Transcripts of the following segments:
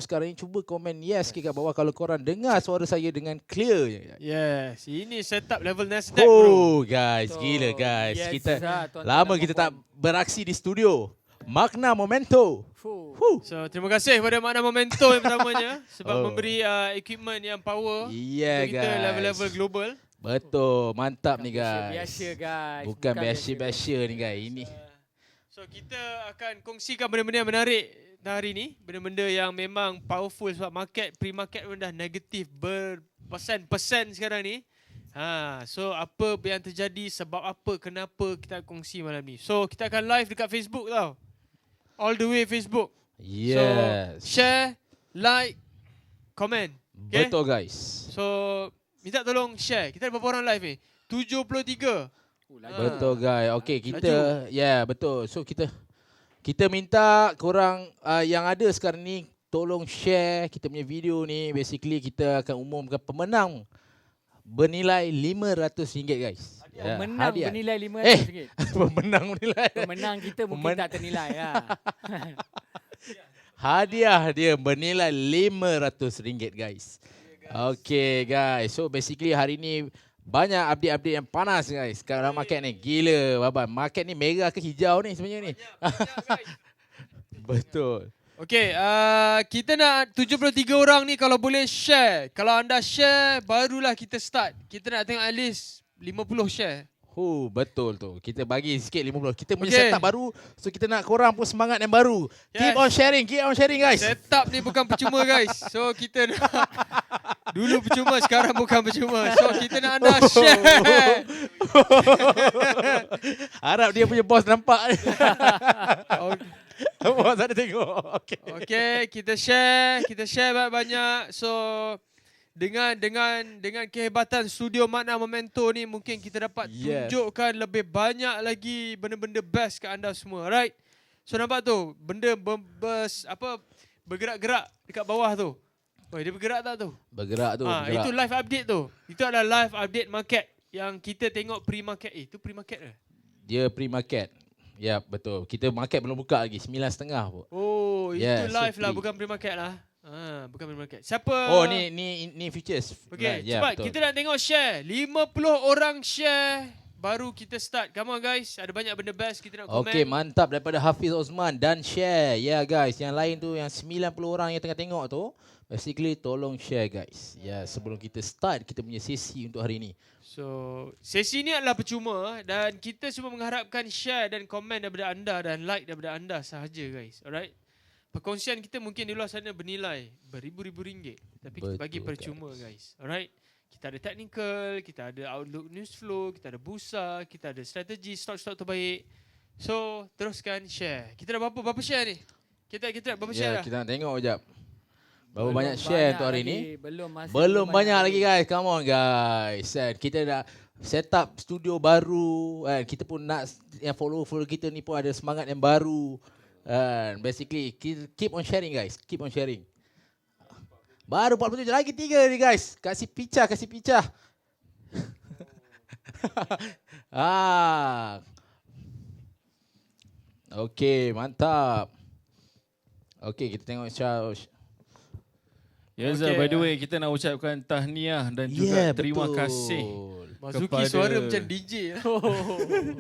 sekarang ni, cuba komen yes ke kat bawah kalau korang dengar suara saya dengan clear. Yes, ini setup level Nasdaq bro. Oh guys, gila guys. Yes, Kita tuan-tuan lama dan kita tak puan-puan. beraksi di studio. Makna Momento. So terima kasih kepada Makna Momento yang pertamanya sebab Oh. memberi equipment yang power Yeah untuk kita guys. level-level global. Betul, mantap ni guys. Biasa guys. Bukan biasa-biasa ni guys. Ini So kita akan kongsikan benda-benda yang menarik hari ni, benda-benda yang memang powerful sebab pre-market pun dah negatif berpersen-persen sekarang ni. So apa yang terjadi, sebab apa, kenapa, kita kongsi malam ni. So kita akan live dekat Facebook tau. All the way Facebook. yes. So share, like, comment. Okay? Betul guys. So minta tolong share. Kita ada berapa orang live ni? 73. Betul guys. Okey, kita betul. So kita minta korang yang ada sekarang ni tolong share kita punya video ni. Basically kita akan umumkan pemenang bernilai RM500 guys. Pemenang hadiah. bernilai RM500. Pemenang bernilai. Pemenang kita mungkin tak ternilai lah. Hadiah dia bernilai RM500 guys. Okay guys. So basically hari ni banyak update-update yang panas guys. Sekarang market ni gila baban. Market ni merah ke hijau ni sebenarnya ni. Betul. Okay, kita nak 73 orang ni kalau boleh share. Kalau anda share, barulah kita start. Kita nak tengok at least 50 share. Betul tu. Kita bagi sikit 50. Kita punya Okay. setup baru. So kita nak korang pun semangat yang baru. Yes. Keep on sharing guys. Setup ni bukan percuma guys. So kita nak dulu percuma, sekarang bukan percuma. So kita nak anda share. Harap dia punya bos nampak. Bos ada tengok. Okay. Okay, kita share banyak-banyak. So dengan kehebatan studio Makna Momento ni, mungkin kita dapat tunjukkan lebih banyak lagi benda-benda best kat anda semua. Alright. So nampak tu benda bergerak-gerak dekat bawah tu. Oh, dia bergerak tak tu? Bergerak tu. Bergerak. Itu live update tu. Itu adalah live update market yang kita tengok pre-market. Itu pre-market ke? Dia pre-market. Ya, betul. Kita market belum buka lagi. 9.30 pun. Oh, Yeah, itu live so lah, pre. bukan pre-market lah. Bukan pre-market. Siapa? Oh, ni futures. Okay, Ya, cepat. betul. Kita nak tengok share. 50 orang share. Baru kita start. Come on guys. Ada banyak benda best. Kita nak komen. Okay, mantap daripada Hafiz Osman dan share. Ya guys, yang lain tu yang 90 orang yang tengah tengok tu, basically tolong share guys. Ya, sebelum kita start kita punya sesi untuk hari ni. So, sesi ni adalah percuma dan kita semua mengharapkan share dan komen daripada anda dan like daripada anda sahaja guys. Alright? Perkongsian kita mungkin di luar sana bernilai beribu-ribu ringgit. Tapi kita bagi percuma guys. Alright? Kita ada technical, kita ada outlook news flow, kita ada bursa, kita ada strategi stok-stok terbaik. So, teruskan share. Kita dah berapa share ni? Kita berapa share dah? Kita nak tengok sekejap. Berapa banyak share untuk hari ni? Belum banyak lagi guys. Come on guys. Kita dah set up studio baru. Kita pun nak yang follow kita ni pun ada semangat yang baru. Basically keep on sharing guys. Keep on sharing. Baru 47 lagi 3 ni guys. Kasih picah. Okay, mantap. Okay, kita tengok By the way, kita nak ucapkan tahniah dan juga terima kasih. Mazuki kepada suara macam DJ lah.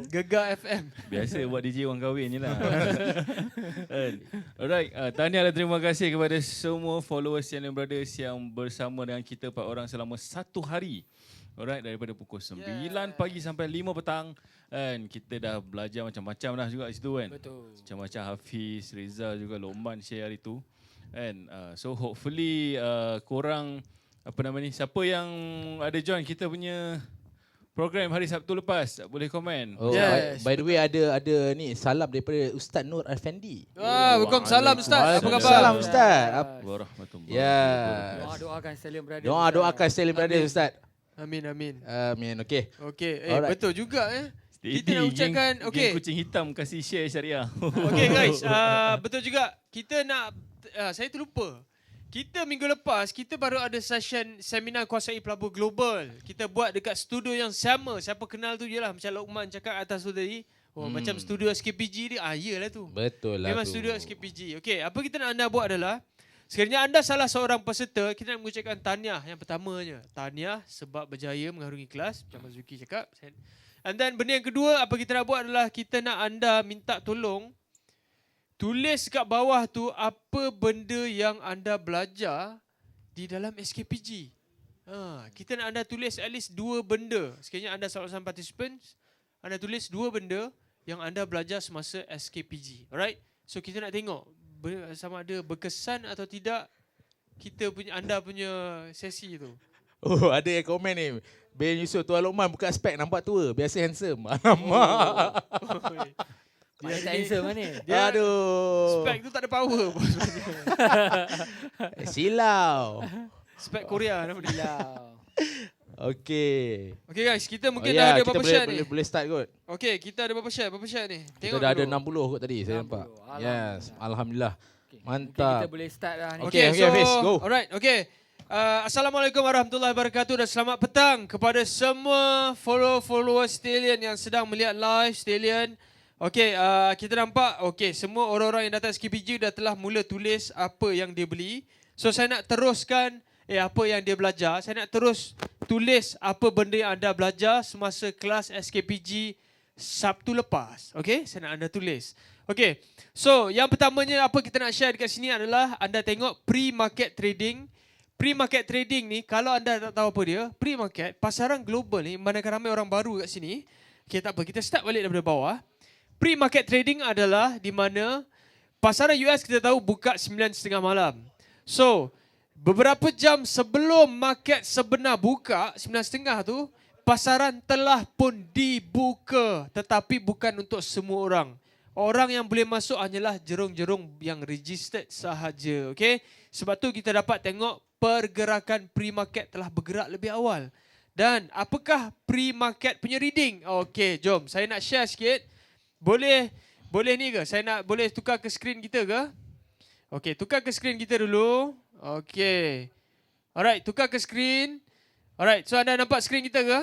Gegar FM. Biasa buat DJ orang kahwin je lah. Alright, tahniah dan terima kasih kepada semua followers Channel Brothers yang bersama dengan kita 4 orang selama 1 hari. Alright, daripada pukul 9 pagi sampai 5 petang. And kita dah belajar macam-macam lah juga di situ kan. Betul. Macam-macam Hafiz, Reza juga Loman share hari tu. And so hopefully korang siapa yang ada join kita punya program hari Sabtu lepas boleh komen. Oh, Yes. by the way ada ni salam daripada Ustaz Nur Effendi. Waalaikumsalam Ustaz. Apa khabar? Salam Ustaz. Warahmatullahi Ya. Doakan Salim Brothers. Doakan Salim Brothers Ustaz. Amin. Amin. Okey. Okay. Alright. Betul juga Steady, Kita nak ucapkan geng kucing hitam kasih share syariah. Okay guys, betul juga. Kita nak saya terlupa. Kita minggu lepas kita baru ada session seminar kuasai pelabur global. Kita buat dekat studio yang sama. Siapa kenal tu jelah macam Lokman cakap atas tu tadi. Macam studio SKPG ni. Iyalah tu. Betul lah. Memang studio SKPG. Okay, apa kita nak anda buat adalah Sekiranya anda salah seorang peserta, kita nak mengucapkan tahniah yang pertamanya. Tahniah sebab berjaya mengharungi kelas, macam Mas Zuki cakap. And then benda yang kedua, apa kita nak buat adalah kita nak anda minta tolong tulis kat bawah tu apa benda yang anda belajar di dalam SKPG. Kita nak anda tulis at least 2 benda. Sekiranya anda salah seorang participants, anda tulis 2 benda yang anda belajar semasa SKPG. Alright? So kita nak tengok sama ada berkesan atau tidak anda punya sesi tu. Oh, ada yang komen ni. Ben Yusof, Tuan Lokman buka spek nampak tua. Biasa handsome. Alamak. Mana tak handsome ni? Aduh. Spek tu tak ada power pun sebenarnya. Silau. Spek Korea nama dia. Silau. Okay. Okay guys, kita mungkin dah ada berapa share ni? Boleh start kot. Okay, kita ada berapa share ni? Kita dah ada 60 kot tadi, saya nampak. 60. Yes, Alhamdulillah. Okay. Mantap. Kita boleh start dah ni. Okay, Hafiz, go. Alright, okay. Assalamualaikum warahmatullahi wabarakatuh dan selamat petang kepada semua follower Stallion yang sedang melihat live Stallion. Okay, kita nampak, okay, semua orang-orang yang datang SKPG dah telah mula tulis apa yang dia beli. So, saya nak teruskan apa yang dia belajar. Saya nak terus tulis apa benda yang anda belajar semasa kelas SKPG Sabtu lepas. Okay, saya nak anda tulis. Okay, so yang pertamanya apa kita nak share dekat sini adalah anda tengok pre-market trading. Pre-market trading ni, kalau anda tak tahu apa dia, pre-market, pasaran global ni, manakala ramai orang baru kat sini. Okay, tak apa, kita start balik daripada bawah. Pre-market trading adalah di mana pasaran US kita tahu buka 9.30 malam. So, beberapa jam sebelum market sebenar buka, 9.30 tu, pasaran telah pun dibuka. Tetapi bukan untuk semua orang. Orang yang boleh masuk hanyalah jerung-jerung yang registered sahaja. Okay? Sebab tu kita dapat tengok pergerakan pre-market telah bergerak lebih awal. Dan apakah pre-market punya reading? Okay, jom. Saya nak share sikit. Boleh ni ke? Boleh tukar ke skrin kita ke? Okay, tukar ke skrin kita dulu. Okay. Alright, tukar ke skrin. Alright, so anda nampak skrin kita ke?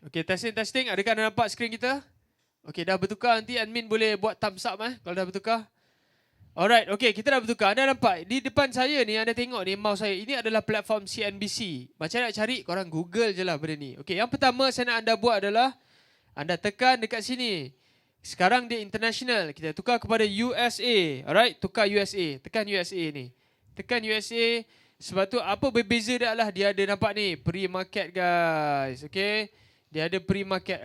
Okay, testing. Adakah anda nampak skrin kita? Okay, dah bertukar. Nanti admin boleh buat thumbs up kalau dah bertukar. Alright, okay, kita dah bertukar. Anda nampak di depan saya ni, anda tengok ni mouse saya. Ini adalah platform CNBC. Macam nak cari, korang Google je lah benda ni. Okay, yang pertama saya nak anda buat adalah anda tekan dekat sini. Sekarang dia international. Kita tukar kepada USA. Alright, tukar USA. Tekan USA ni. Tekan USA. Sebab tu apa berbeza dia adalah dia ada nampak ni pre-market guys. Okay. Dia ada pre-market.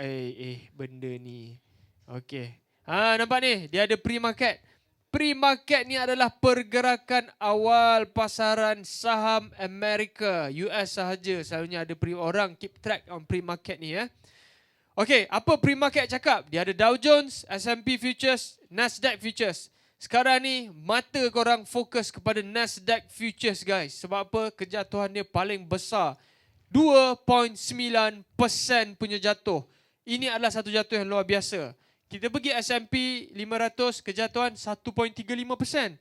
Benda ni. Okay. Nampak ni. Dia ada pre-market. Pre-market ni adalah pergerakan awal pasaran saham Amerika. US sahaja. Selalunya ada orang keep track on pre-market ni ya. Okay, apa pre-market cakap? Dia ada Dow Jones, S&P Futures, Nasdaq Futures. Sekarang ni, mata korang fokus kepada Nasdaq Futures guys. Sebab apa? Kejatuhan dia paling besar. 2.9% punya jatuh. Ini adalah satu jatuh yang luar biasa. Kita pergi S&P 500, kejatuhan 1.35%.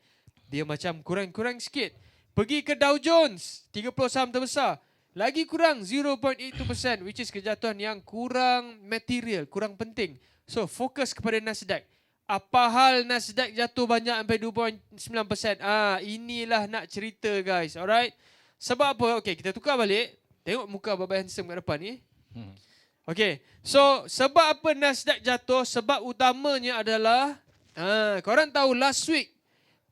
Dia macam kurang-kurang sikit. Pergi ke Dow Jones, 30 saham terbesar. Lagi kurang 0.82%, which is kejatuhan yang kurang material, kurang penting. So, fokus kepada Nasdaq. Apa hal Nasdaq jatuh banyak sampai 2.9%? Inilah nak cerita guys, alright? Sebab apa? Okay, kita tukar balik. Tengok muka Baba Handsome kat depan ni. Okay, so sebab apa Nasdaq jatuh? Sebab utamanya adalah, korang tahu last week,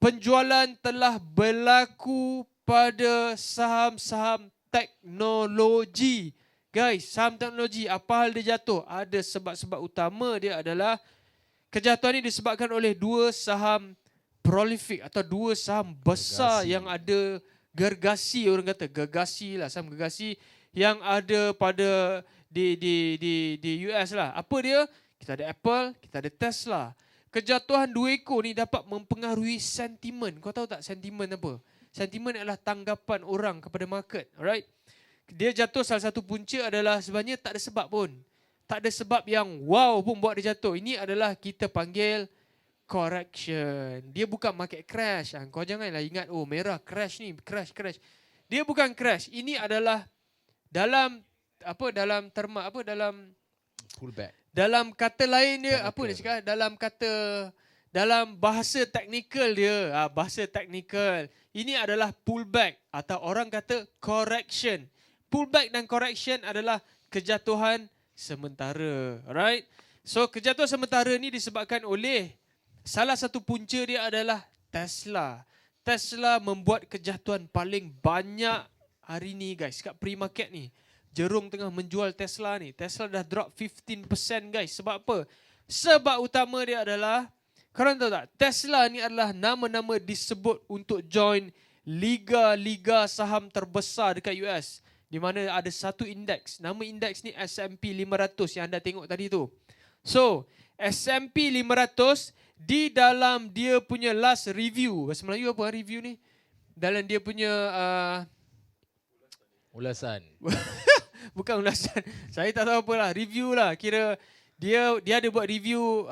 penjualan telah berlaku pada saham-saham teknologi. Guys, saham teknologi, apa hal dia jatuh? Ada sebab-sebab utama dia adalah kejatuhan ini disebabkan oleh 2 saham prolific atau 2 saham besar yang ada gergasi, orang kata gergasi lah, saham gergasi yang ada pada di US lah. Apa dia? Kita ada Apple, kita ada Tesla. Kejatuhan 2 ekor ni dapat mempengaruhi sentimen. Kau tahu tak sentimen apa? Sentimen adalah tanggapan orang kepada market. Alright? Dia jatuh, salah satu punca adalah sebenarnya tak ada sebab pun. Tak ada sebab yang wow pun buat dia jatuh. Ini adalah kita panggil correction. Dia bukan market crash. Kau janganlah ingat, oh merah crash ni, crash. Dia bukan crash. Ini adalah dalam Pullback. dalam kata lain dia, apa dia cakap? Dalam kata dalam bahasa teknikal dia, bahasa teknikal, ini adalah pullback atau orang kata correction. Pullback dan correction adalah kejatuhan sementara. Alright? So kejatuhan sementara ni disebabkan oleh salah satu punca dia adalah Tesla. Tesla membuat kejatuhan paling banyak hari ni guys kat pre-market ni. Jerung tengah menjual Tesla ni. Tesla dah drop 15% guys. Sebab apa? Sebab utama dia adalah, korang tahu tak? Tesla ni adalah nama-nama disebut untuk join liga-liga saham terbesar dekat US. Di mana ada satu indeks. Nama indeks ni S&P 500 yang anda tengok tadi tu. So, S&P 500 di dalam dia punya last review. Bahasa Melayu apa review ni? Dalam dia punya... Ulasan. Bukan ulasan. Saya tak tahu apalah. Review lah. Kira dia ada buat review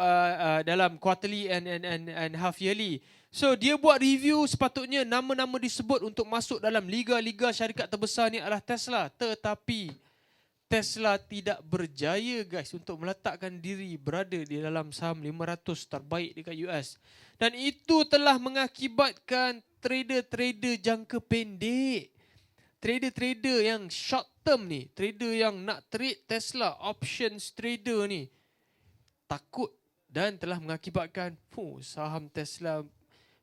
dalam quarterly and half yearly. So dia buat review, sepatutnya nama-nama disebut untuk masuk dalam liga-liga syarikat terbesar ni adalah Tesla. Tetapi Tesla tidak berjaya guys untuk meletakkan diri berada di dalam saham 500 terbaik dekat US. Dan itu telah mengakibatkan trader-trader jangka pendek, trader-trader yang short term ni, trader yang nak trade Tesla, options trader ni, takut dan telah mengakibatkan saham Tesla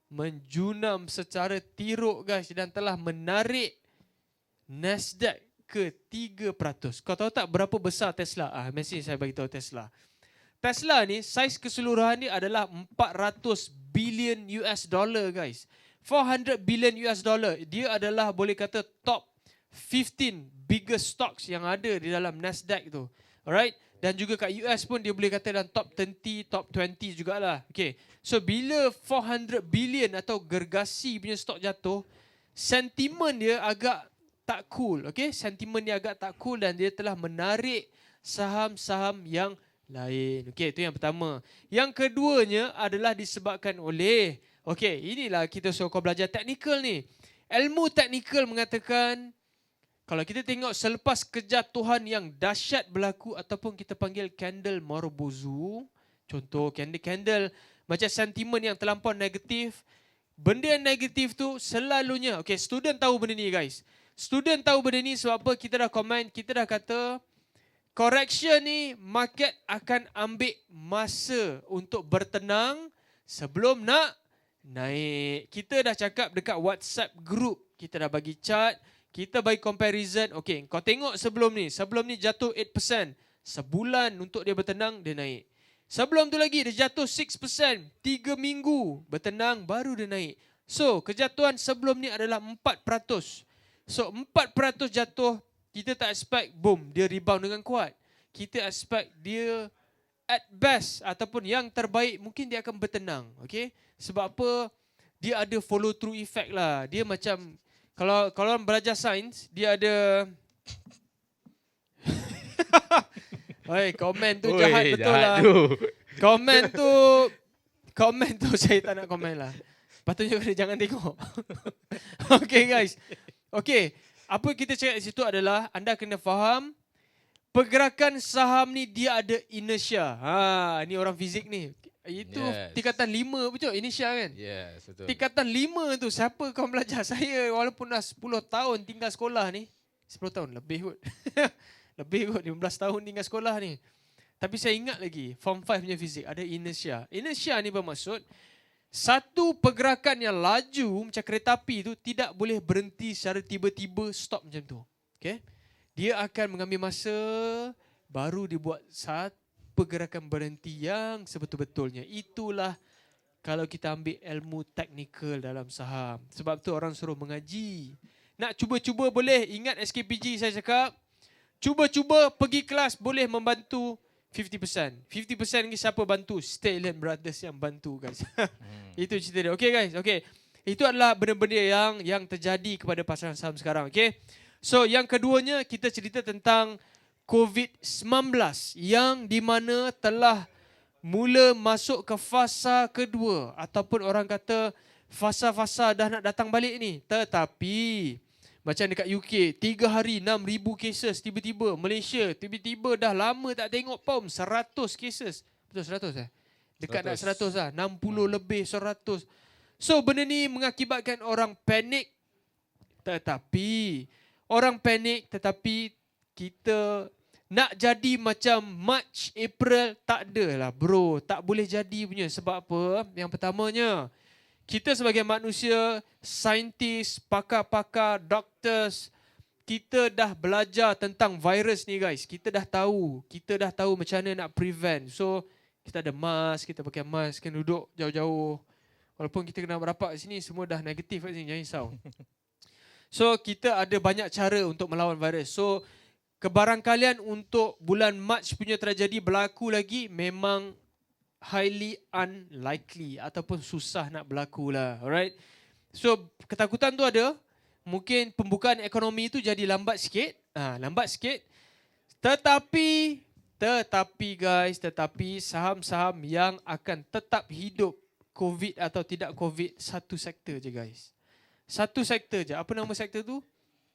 menjunam secara tiruk guys dan telah menarik Nasdaq ke 3%. Kau tahu tak berapa besar Tesla? Mesti saya bagi tahu Tesla. Tesla ni saiz keseluruhan dia adalah 400 billion US dollar guys. 400 billion US dollar. Dia adalah boleh kata top 15 biggest stocks yang ada di dalam Nasdaq tu. Alright? Dan juga kat US pun dia boleh kata dalam top 20, top 20 jugalah. Okay. So bila 400 billion atau gergasi punya stok jatuh, sentimen dia agak tak cool. Okay. Sentimen dia agak tak cool dan dia telah menarik saham-saham yang lain. Okay, itu yang pertama. Yang keduanya adalah disebabkan oleh, okay, inilah kita suruh kau belajar teknikal ni. Ilmu teknikal mengatakan, kalau kita tengok selepas kejatuhan yang dahsyat berlaku ataupun kita panggil candle Marubozu, contoh candle macam sentimen yang terlampau negatif, benda yang negatif tu selalunya, okay, student tahu benda ni guys. Student tahu benda ni sebab apa? Kita dah komen, kita dah kata correction ni market akan ambil masa untuk bertenang sebelum nak naik. Kita dah cakap dekat WhatsApp group, kita dah bagi chart, kita bagi comparison. Okay, kau tengok sebelum ni jatuh 8%. Sebulan untuk dia bertenang, dia naik. Sebelum tu lagi dia jatuh 6%. 3 minggu bertenang, baru dia naik. So, kejatuhan sebelum ni adalah 4%. So, 4% jatuh, kita tak expect, boom, dia rebound dengan kuat. Kita expect dia at best, ataupun yang terbaik, mungkin dia akan bertenang. Okay? Sebab apa? Dia ada follow through effect lah. Dia macam, kalau orang belajar sains, dia ada... Oi, komen tu jahat betul lah. Komen tu saya tak nak komen lah. Patutnya kena jangan tengok. Okay guys. Okay, apa kita cakap di situ adalah anda kena faham pergerakan saham ni dia ada inertia. Ni orang fizik ni. Itu tingkatan 5 betul inertia kan? Yes, betul. Tingkatan 5 tu siapa kau belajar? Saya walaupun dah 10 tahun tinggal sekolah ni. 10 tahun lebih kot. Lebih kot 15 tahun tinggal sekolah ni. Tapi saya ingat lagi form 5 punya fizik ada inertia. Inertia ni bermaksud satu pergerakan yang laju macam kereta api tu tidak boleh berhenti secara tiba-tiba stop macam tu. Okay? Dia akan mengambil masa baru dibuat satu pergerakan berhenti yang sebetul-betulnya. Itulah kalau kita ambil ilmu teknikal dalam saham. Sebab tu orang suruh mengaji. Nak cuba-cuba boleh. Ingat SKPG saya cakap. Cuba-cuba pergi kelas boleh membantu 50%. 50% lagi siapa bantu? Stallion Brothers yang bantu guys. Itu cerita dia. Okay guys. Okay. Itu adalah benda-benda yang terjadi kepada pasaran saham sekarang. Okay. So yang keduanya kita cerita tentang COVID-19 yang di mana telah mula masuk ke fasa kedua ataupun orang kata fasa-fasa dah nak datang balik ni. Tetapi macam dekat UK 3 hari 6,000 cases tiba-tiba. Malaysia tiba-tiba dah lama tak tengok 100 cases. Betul 100 Dekat nak 100. 100 lah. 60 lebih 100. So benda ni mengakibatkan orang panik. Tetapi kita nak jadi macam March, April, tak ada lah bro. Tak boleh jadi punya. Sebab apa? Yang pertamanya, kita sebagai manusia, saintis, pakar-pakar, doctors, kita dah belajar tentang virus ni guys. Kita dah tahu macam mana nak prevent. So, kita ada mask, kita pakai mask, kena duduk jauh-jauh. Walaupun kita kena rapat kat sini, semua dah negatif kat sini, jangan risau. So, kita ada banyak cara untuk melawan virus. So, kebarangkalian untuk bulan Mac punya tragedi berlaku lagi memang highly unlikely ataupun susah nak berlaku lah. Alright. So, ketakutan tu ada. Mungkin pembukaan ekonomi itu jadi lambat sikit. Tetapi saham-saham yang akan tetap hidup COVID atau tidak COVID, satu sektor je guys. Satu sektor je. Apa nama sektor tu?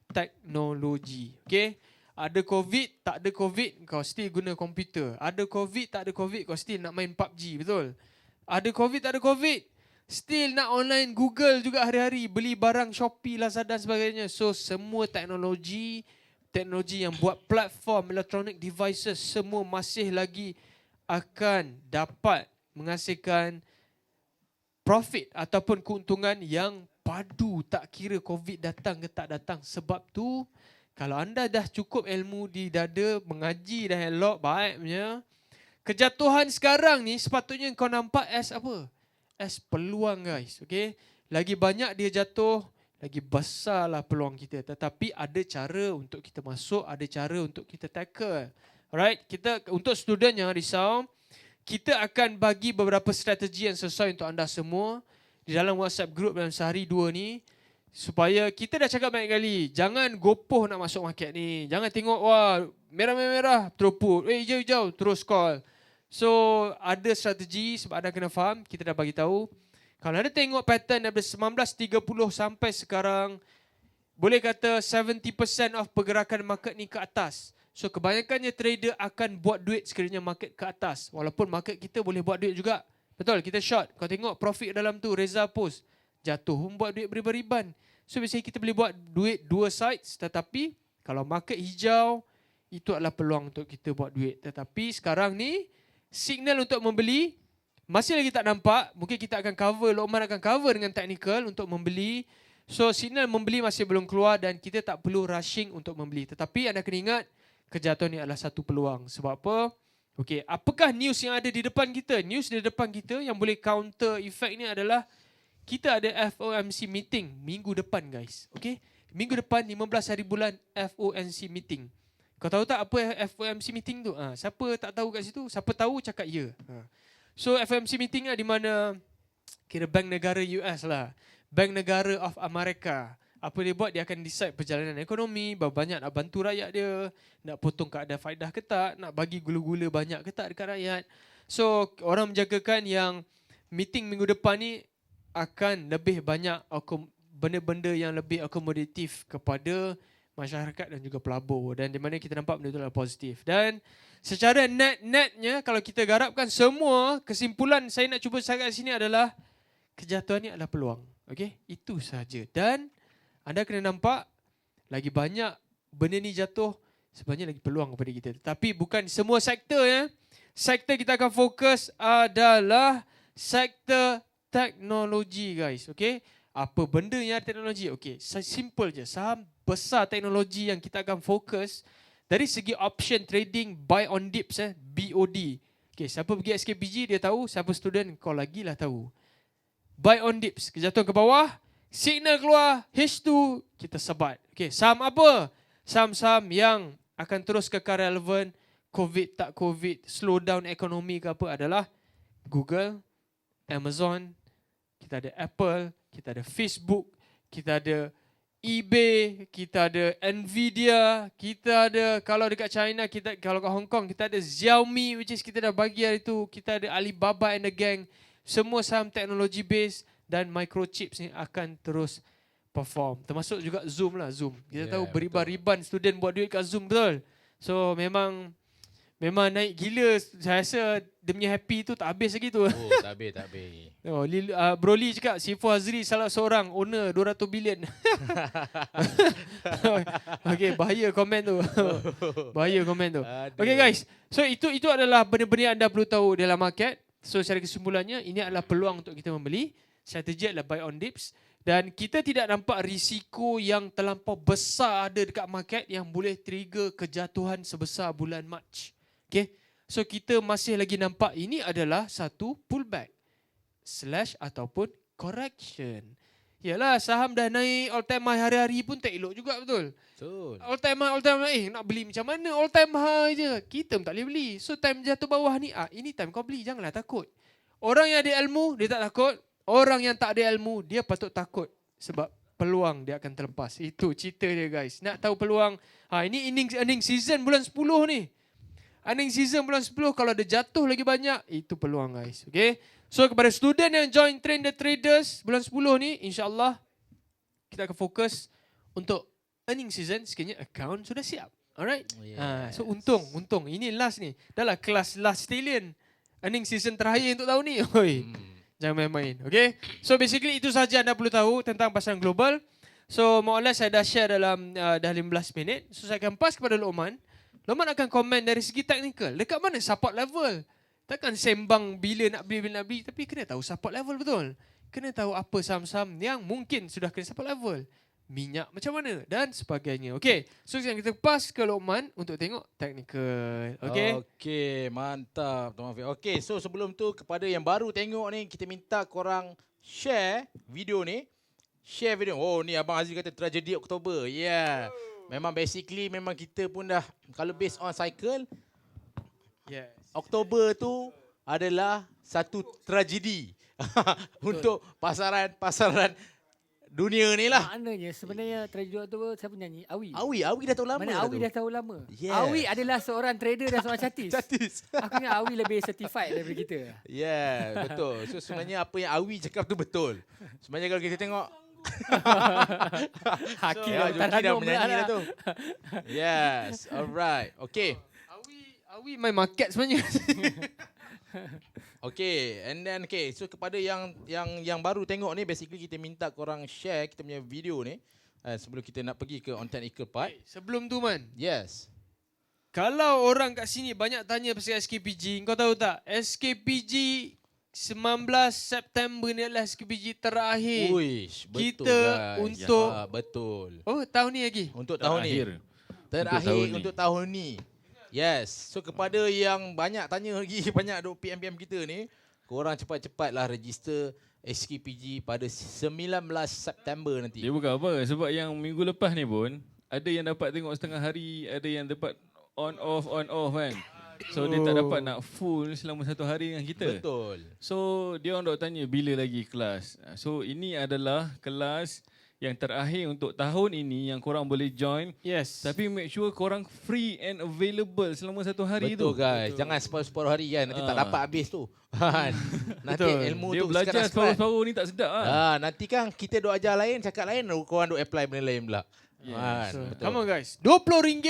Teknologi. Okay. Ada COVID, tak ada COVID, kau still guna komputer. Ada COVID, tak ada COVID, kau still nak main PUBG, betul? Ada COVID, tak ada COVID, still nak online Google juga hari-hari. Beli barang Shopee, Lazada dan sebagainya. So, semua teknologi yang buat platform electronic devices, semua masih lagi akan dapat menghasilkan profit ataupun keuntungan yang padu. Tak kira COVID datang ke tak datang. Sebab tu, kalau anda dah cukup ilmu di dada, mengaji dah elok, baik punya, kejatuhan sekarang ni sepatutnya kau nampak as apa? As peluang guys. Okay? Lagi banyak dia jatuh, lagi besarlah peluang kita. Tetapi ada cara untuk kita masuk, ada cara untuk kita tackle. Alright? Kita, untuk student jangan risau, kita akan bagi beberapa strategi yang sesuai untuk anda semua di dalam WhatsApp group dalam sehari 2 ni. Supaya kita dah cakap banyak kali, jangan gopoh nak masuk market ni. Jangan tengok, wah, merah-merah, terus put. Hijau-hijau, terus call. So, ada strategi sebab anda kena faham. Kita dah bagi tahu. Kalau anda tengok pattern daripada 1930 sampai sekarang, boleh kata 70% of pergerakan market ni ke atas. So, kebanyakannya trader akan buat duit sekiranya market ke atas. Walaupun market kita boleh buat duit juga. Betul, kita short. Kau tengok profit dalam tu, Reza post. Jatuh pun buat duit beriban-riban. So biasanya kita boleh buat duit dua sides. Tetapi kalau market hijau, itu adalah peluang untuk kita buat duit. Tetapi sekarang ni, signal untuk membeli masih lagi tak nampak. Mungkin kita akan cover, Lokman akan cover dengan technical untuk membeli. So signal membeli masih belum keluar dan kita tak perlu rushing untuk membeli. Tetapi anda kena ingat, kejatuhan ni adalah satu peluang. Sebab apa? Okay, apakah news yang ada di depan kita? News di depan kita yang boleh counter effect ni adalah kita ada FOMC meeting minggu depan guys. Okay? Minggu depan 15 hari bulan FOMC meeting. Kau tahu tak apa FOMC meeting tu? Siapa tak tahu kat situ? Siapa tahu cakap ya. So FOMC meeting di mana kira bank negara US lah. Bank negara of America. Apa dia buat? Dia akan decide perjalanan ekonomi, berapa banyak nak bantu rakyat dia, nak potong keadaan faedah ke tak, nak bagi gula-gula banyak ke tak dekat rakyat. So orang menjagakan yang meeting minggu depan ni akan lebih banyak benda-benda yang lebih akomodatif kepada masyarakat dan juga pelabur. Dan di mana kita nampak benda itu adalah positif. Dan secara net-netnya, kalau kita garapkan semua, kesimpulan saya nak cuba cakap di sini adalah kejatuhan ni adalah peluang. Okay? Itu sahaja. Dan anda kena nampak, lagi banyak benda ni jatuh, sebenarnya lagi peluang kepada kita. Tapi bukan semua sektor ya. Sektor kita akan fokus adalah sektor teknologi guys, okay? Apa benda yang ada teknologi? Okay, simple je. Saham besar teknologi yang kita akan fokus dari segi option trading buy on dips BOD. Okay, siapa pergi SKBG dia tahu, siapa student kau lagi lah tahu. Buy on dips, kejatuhan ke bawah, signal keluar, H2, kita sebat. Okay, saham apa? Saham-saham yang akan terus kekal relevan, COVID tak COVID, slow down ekonomi ke apa adalah Google, Amazon, kita ada Apple, kita ada Facebook, kita ada eBay, kita ada Nvidia, kita ada kalau dekat China, kita kalau kat Hong Kong kita ada Xiaomi which is kita dah bagi hari tu, kita ada Alibaba and the gang. Semua saham teknologi base dan microchips ni akan terus perform. Termasuk juga Zoom lah, Zoom. Kita tahu beriban-riban student buat duit kat Zoom, betul? So memang Memang naik gila. Saya rasa dia punya happy tu tak habis lagi tu. Oh, tak habis. Oh, Broly cakap Sifu Azri salah seorang owner 200 bilion. Okay, bahaya komen tu. Bahaya komen tu. Okay guys, so itu adalah benda-benda yang anda perlu tahu dalam market. So secara kesimpulannya, ini adalah peluang untuk kita membeli. Strategi adalah buy on dips. Dan kita tidak nampak risiko yang terlampau besar ada dekat market yang boleh trigger kejatuhan sebesar bulan Mac. Okay, so kita masih lagi nampak ini adalah satu pullback / ataupun correction. Yalah, saham dah naik all time high hari-hari pun tak elok juga, betul? Betul. All time high, nak beli macam mana? All time high je. Kita pun tak boleh beli. So time jatuh bawah ni, ini time kau beli, janganlah takut. Orang yang ada ilmu, dia tak takut. Orang yang tak ada ilmu, dia patut takut. Sebab peluang dia akan terlepas. Itu cerita dia guys. Nak tahu peluang, ini earning season bulan 10 ni. Earning season bulan 10, kalau ada jatuh lagi banyak, itu peluang guys. Okay. So kepada student yang join Train the Traders bulan 10 ni, insyaAllah kita akan fokus untuk earning season. Sekiranya account sudah siap. Alright. Yes. So untung. Ini last ni. Dah lah kelas last stallion. Earning season terakhir untuk tahun ni. Oi. Jangan main-main. Okay. So basically itu sahaja anda perlu tahu tentang pasaran global. So more or less saya dah share dalam dah 15 minit. So saya akan pass kepada Luqman. Luqman akan komen dari segi teknikal. Dekat mana support level? Takkan sembang bila nak beli. Tapi kena tahu support level betul. Kena tahu apa saham-saham yang mungkin sudah kena support level. Minyak macam mana dan sebagainya. Okay. So sekarang kita pass ke Luqman untuk tengok teknikal. Okay. Okay, mantap Tuan Afiq. Okay, so sebelum tu kepada yang baru tengok ni, kita minta korang share video ni. Share video. Oh, ni Abang Aziz kata tragedi Oktober. Yeah. Memang basically memang kita pun dah, kalau based on cycle, Yes. Oktober tu adalah satu tragedi untuk pasaran dunia ni lah. Maknanya sebenarnya tragedi Oktober siapa nyanyi? Awi. Awi dah tahu lama. Mana Awi dah tahu lama. Yes. Awi adalah seorang trader dan seorang chatis. Chatis. Aku ingat Awi lebih certified daripada kita. Yeah, betul. So sebenarnya apa yang Awi cakap tu betul. Sebenarnya kalau kita tengok Hakim ya, yang Joki dah Taranum menyanyi dah lah. tu. Yes, alright. Okay. Awi main market sebenarnya. Okay, and then okay, so kepada yang baru tengok ni, basically kita minta korang share kita punya video ni sebelum kita nak pergi ke on technical part. Sebelum tu Man, Yes. kalau orang kat sini banyak tanya pasal SKPG, kau tahu tak? SKPG 19 September ni adalah SKPG terakhir. Uish, betul Kita guys. untuk betul. Oh, tahun ni lagi. Untuk tahun ni. Terakhir untuk tahun ni. Yes. So kepada yang banyak tanya lagi, banyak duk PM kita ni, korang cepat-cepatlah register SKPG pada 19 September nanti. Dia bukan apa. Sebab yang minggu lepas ni pun, ada yang dapat tengok setengah hari, ada yang dapat on off kan. So dia tak dapat nak full selama satu hari dengan kita. Betul. So dia orang dok tanya bila lagi kelas. So ini adalah kelas yang terakhir untuk tahun ini yang korang boleh join. Yes. Tapi make sure korang free and available selama satu hari Betul tu. guys. Betul. Jangan separuh-separuh hari kan. Nanti tak dapat habis tu. Nanti Betul. ilmu Dia tu belajar sekarang separuh-separuh ni tak sedap lah. nanti kan kita duk ajar lain, cakap lain, korang duk apply benda lain pula. Yes. So, Betul. come on guys. RM20.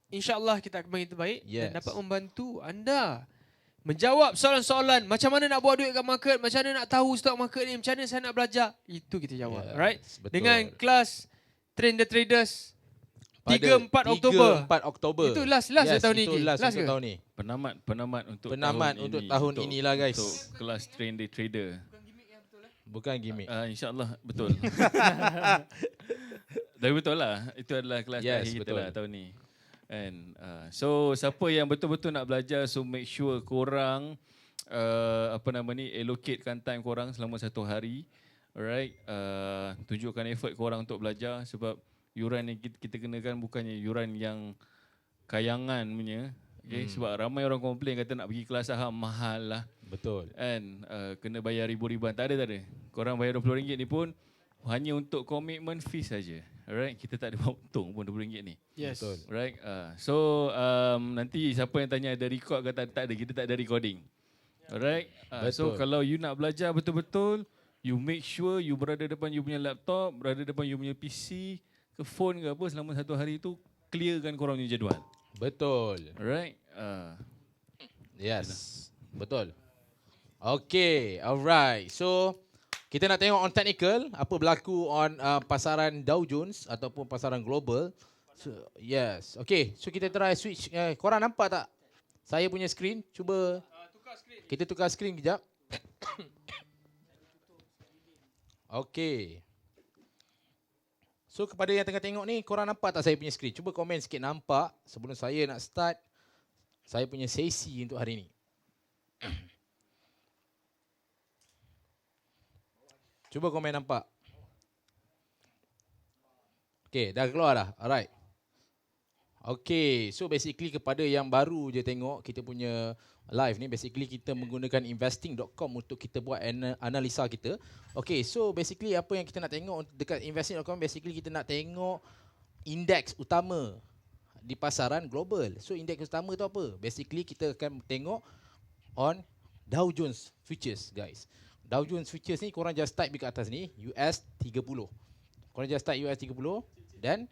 InsyaAllah kita akan bagi terbaik Yes. dan dapat membantu anda menjawab soalan-soalan. Macam mana nak buat duit kat market, macam mana nak tahu stock market ni, macam mana saya nak belajar. Itu kita jawab. Yes, Alright. betul. Dengan kelas Train the Traders 3-4 Oktober. 3-4 Oktober. Itu last tahun ni. Itu last Last untuk ke? tahun ni. Penamat untuk Penamat tahun untuk ini. tahun inilah, guys. Untuk kelas train the trader. Bukan gimmick. InsyaAllah betul. Tapi betul lah. Itu adalah kelas Yes, terakhir kita betul. lah tahun ni. And so siapa yang betul-betul nak belajar, so make sure korang allocatekan time korang selama satu hari. Alright. Tunjukkan effort korang untuk belajar sebab yuran yang kita kenakan bukannya yuran yang kayangan punya. Okay? Sebab ramai orang komplain kata nak pergi kelas saham mahal lah. Betul. And kena bayar ribu-ribuan. Tak ada. Korang bayar RM20 ni pun hanya untuk commitment fee saja. Alright, kita tak ada untung pun RM20 ni. Yes. Betul. Right. So nanti siapa yang tanya ada record ke tak ada, kita tak ada recording. Alright. So Betul. kalau you nak belajar betul-betul, you make sure you berada depan you punya laptop, berada depan you punya PC, ke phone ke apa selama satu hari tu, clearkan korang punya jadual. Betul. Alright. Yes. Betul. Okay, alright. So, kita nak tengok on technical, apa berlaku on pasaran Dow Jones ataupun pasaran global. So, yes. Okay, so kita try switch. Korang nampak tak saya punya screen? Cuba kita tukar screen kejap. Okay. So, kepada yang tengah tengok ni, korang nampak tak saya punya screen? Cuba komen sikit nampak sebelum saya nak start saya punya sesi untuk hari ni. Cuba komen nampak. Okay, dah keluar dah. Alright. Okay, so basically kepada yang baru je tengok kita punya live ni, basically kita menggunakan investing.com untuk kita buat analisa kita. Okay, so basically apa yang kita nak tengok dekat investing.com, basically kita nak tengok indeks utama di pasaran global. So indeks utama tu apa? Basically kita akan tengok on Dow Jones Futures, guys. Dow Jones Futures ni korang just type dekat atas ni US 30. Korang just type US 30 dan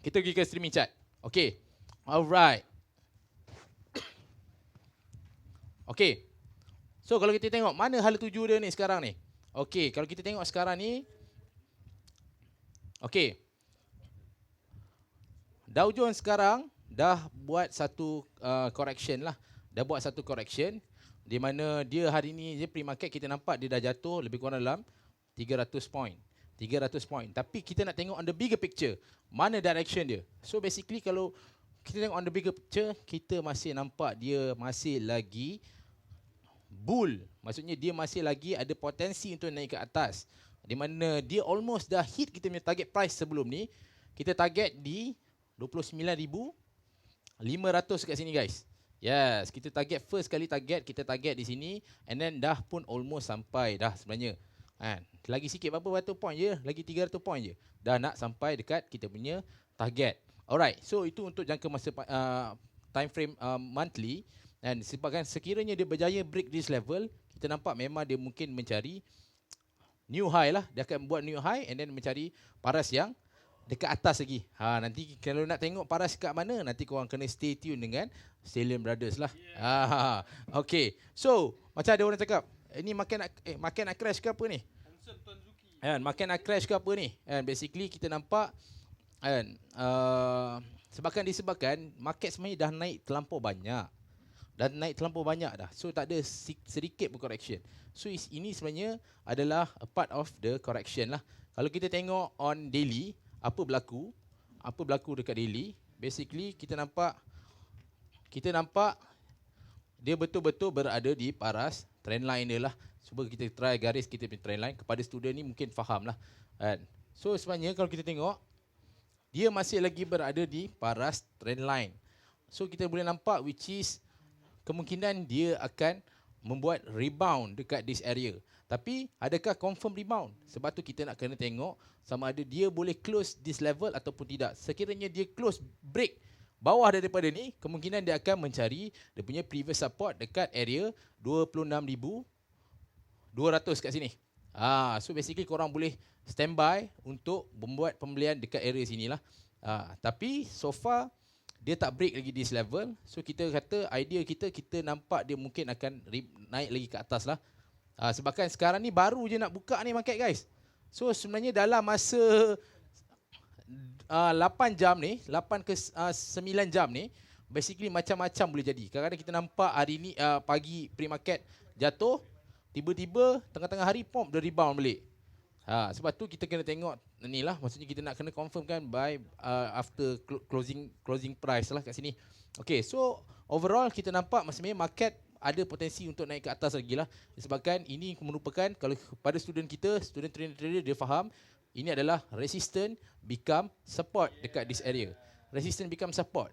kita pergi ke streaming chart. Okay. Alright. Okay. So kalau kita tengok mana hala tuju dia ni sekarang ni. Okay, kalau kita tengok sekarang ni. Okay. Dow Jones sekarang dah buat satu correction lah. Dah buat satu correction. Di mana dia hari ni je pre-market kita nampak dia dah jatuh lebih kurang dalam 300 point. 300 point. Tapi kita nak tengok on the bigger picture. Mana direction dia. So basically kalau kita tengok on the bigger picture, kita masih nampak dia masih lagi bull. Maksudnya dia masih lagi ada potensi untuk naik ke atas. Di mana dia almost dah hit kita punya target price sebelum ni. Kita target di 29,500 kat sini, guys. Yes, kita target first kali kita target di sini and then dah pun almost sampai dah sebenarnya. Kan? Lagi sikit berapa ratus point je, lagi 300 point je. Dah nak sampai dekat kita punya target. Alright, so itu untuk jangka masa time frame monthly, dan sebabkan sekiranya dia berjaya break this level, kita nampak memang dia mungkin mencari new high lah. Dia akan buat new high and then mencari paras yang dekat atas lagi. Nanti kalau nak tengok paras kat mana, nanti korang kena stay tune dengan Stallion Brothers lah. Yeah. Okay. So, macam ada orang cakap, ini makin nak crash ke apa ni? Makin nak crash ke apa ni? Basically kita nampak disebabkan market sebenarnya dah naik terlampau banyak. Dah naik terlampau banyak dah. So tak ada sedikit pun correction. So ini sebenarnya adalah a part of the correction lah. Kalau kita tengok on daily, apa berlaku dekat daily, basically kita nampak dia betul-betul berada di paras trendline dia lah. Cuba kita try garis kita punya trendline. Kepada student ni mungkin faham lah. So sebenarnya kalau kita tengok, dia masih lagi berada di paras trendline. So kita boleh nampak which is kemungkinan dia akan membuat rebound dekat this area. Tapi adakah confirm rebound? Sebab tu kita nak kena tengok sama ada dia boleh close this level ataupun tidak. Sekiranya dia close break bawah daripada ni, kemungkinan dia akan mencari dia punya previous support dekat area 26,200 kat sini. So basically korang boleh standby untuk membuat pembelian dekat area sini lah. Tapi so far dia tak break lagi this level. So kita kata idea kita nampak dia mungkin akan naik lagi ke atas lah. Sebabkan sekarang ni baru je nak buka ni market, guys. So sebenarnya dalam masa 8 jam ni, 8 ke 9 jam ni, basically macam-macam boleh jadi. Kadang-kadang kita nampak hari ni pagi pre-market jatuh, tiba-tiba tengah-tengah hari pom dia rebound balik. Sebab tu kita kena tengok ni lah, maksudnya kita nak kena confirmkan by after closing price lah kat sini. Okay, so overall kita nampak sebenarnya market ada potensi untuk naik ke atas lagi lah. Disebabkan ini merupakan, kalau pada student kita, student trader dia faham, ini adalah resistance become support dekat this area. Resistance become support.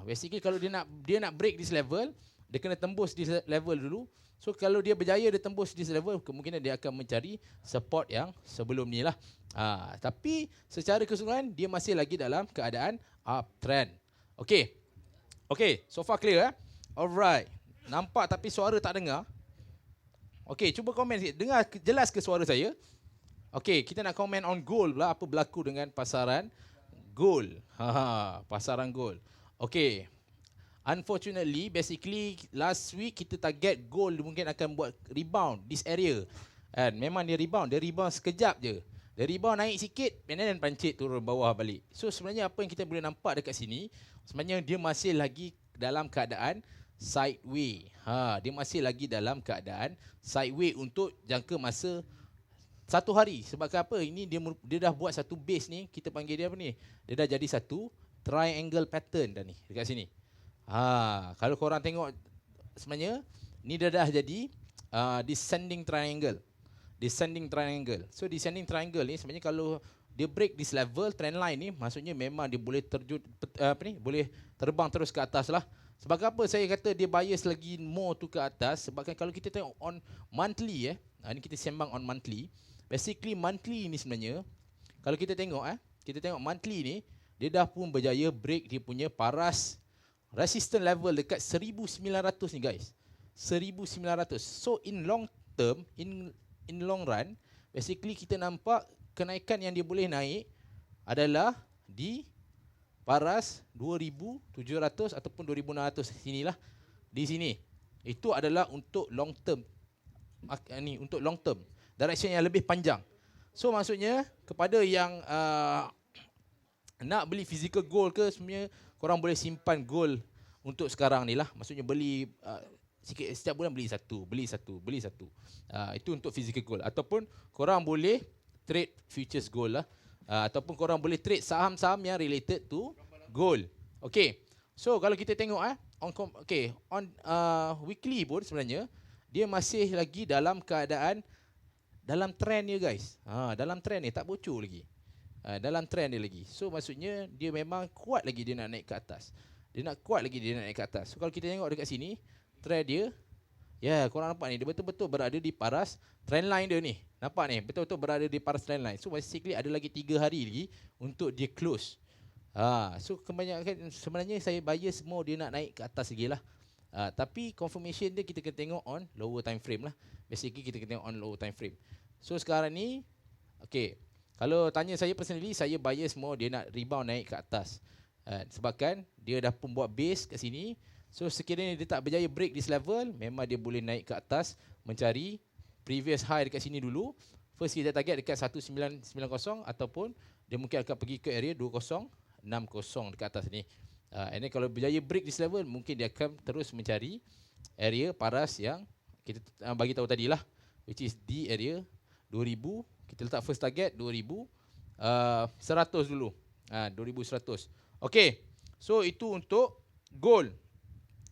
Basically kalau dia nak break this level, dia kena tembus this level dulu. So kalau dia berjaya dia tembus this level, kemungkinan dia akan mencari support yang sebelum ni lah. Tapi secara keseluruhan dia masih lagi dalam keadaan uptrend. Okay, so far clear. Alright. Nampak tapi suara tak dengar. Okay, cuba komen sikit. Dengar jelas ke suara saya? Okay, kita nak komen on gold pula. Apa berlaku dengan pasaran gold? Pasaran gold. Okay. Unfortunately, basically last week kita target gold mungkin akan buat rebound this area. And memang dia rebound sekejap je. Dia rebound naik sikit, and then pancit turun bawah balik. So sebenarnya apa yang kita boleh nampak dekat sini, sebenarnya dia masih lagi dalam keadaan sideway. Dia masih lagi dalam keadaan sideway untuk jangka masa 1 hari. Sebab apa? Ini dia dah buat satu base ni, kita panggil dia apa ni? Dia dah jadi satu triangle pattern dah ni dekat sini. Kalau korang tengok sebenarnya ni dia dah jadi descending triangle. So descending triangle ni sebenarnya kalau dia break this level trend line ni, maksudnya memang dia boleh boleh terbang terus ke atas lah. Sebab apa saya kata dia bias lagi more tu ke atas? Sebab kalau kita tengok on monthly ni kita sembang on monthly. Basically monthly ni sebenarnya kalau kita tengok monthly ni dia dah pun berjaya break dia punya paras resistance level dekat 1900 ni guys. 1900. So in long term, in long run, basically kita nampak kenaikan yang dia boleh naik adalah di paras 2700 ataupun 2600 sinilah. Di sini. Itu adalah untuk long term. Untuk long term. Direction yang lebih panjang. So maksudnya kepada yang nak beli physical gold ke, sebenarnya korang boleh simpan gold untuk sekarang ni lah. Maksudnya beli setiap bulan beli satu. Itu untuk physical gold. Ataupun korang boleh trade futures gold lah. Ataupun korang boleh trade saham-saham yang related to gold. Okay. So kalau kita tengok on weekly pun sebenarnya dia masih lagi dalam keadaan dalam trend dia guys. Dalam trend ni tak bocor lagi. Dalam trend dia lagi. So maksudnya dia memang kuat lagi dia nak naik ke atas. So kalau kita tengok dekat sini trend dia, korang nampak ni dia betul-betul berada di paras trend line dia ni. Nampak ni betul-betul berada di paras trend line. So basically ada lagi 3 hari lagi untuk dia close. So kebanyakan sebenarnya saya bias semua dia nak naik ke atas lagi lah. Tapi confirmation dia kita kena tengok on lower time frame lah. Basically kita kena tengok on lower time frame. So sekarang ni kalau tanya saya personally, saya bias more dia nak rebound naik ke atas. Sebabkan dia dah pun buat base kat sini. So sekiranya dia tak berjaya break this level, memang dia boleh naik ke atas mencari previous high dekat sini dulu. First kita target dekat 1990 ataupun dia mungkin akan pergi ke area 2060 dekat atas ni. And then kalau berjaya break this level, mungkin dia akan terus mencari area paras yang kita bagi tahu tadi lah, which is di area 2000. Kita letak first target 2100 dulu. 2100. Okay. So itu untuk gold.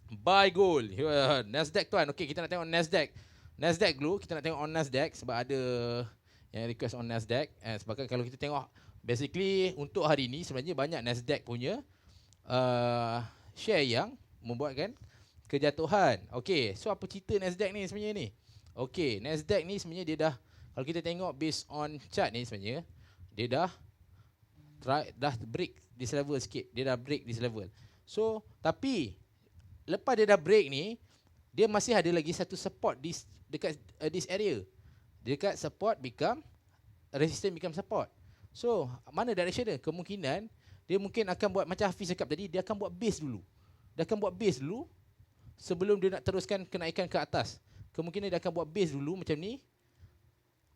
Buy gold. Nasdaq tuan. Okay, kita nak tengok Nasdaq. Nasdaq dulu. Kita nak tengok on Nasdaq sebab ada yang request on Nasdaq. Sebab kalau kita tengok basically untuk hari ni sebenarnya banyak Nasdaq punya share yang membuatkan kejatuhan. Okay, so apa cerita Nasdaq ni sebenarnya ni? Okay, Nasdaq ni sebenarnya dia dah, kalau kita tengok based on chart ni sebenarnya dia dah break this level sikit. Dia dah break this level. So tapi lepas dia dah break ni, dia masih ada lagi satu support dekat this area. Dekat support become resistance become support. So mana direction dia? Kemungkinan dia mungkin akan buat macam Hafiz cakap tadi, dia akan buat base dulu. Sebelum dia nak teruskan kenaikan ke atas. Kemungkinan dia akan buat base dulu macam ni,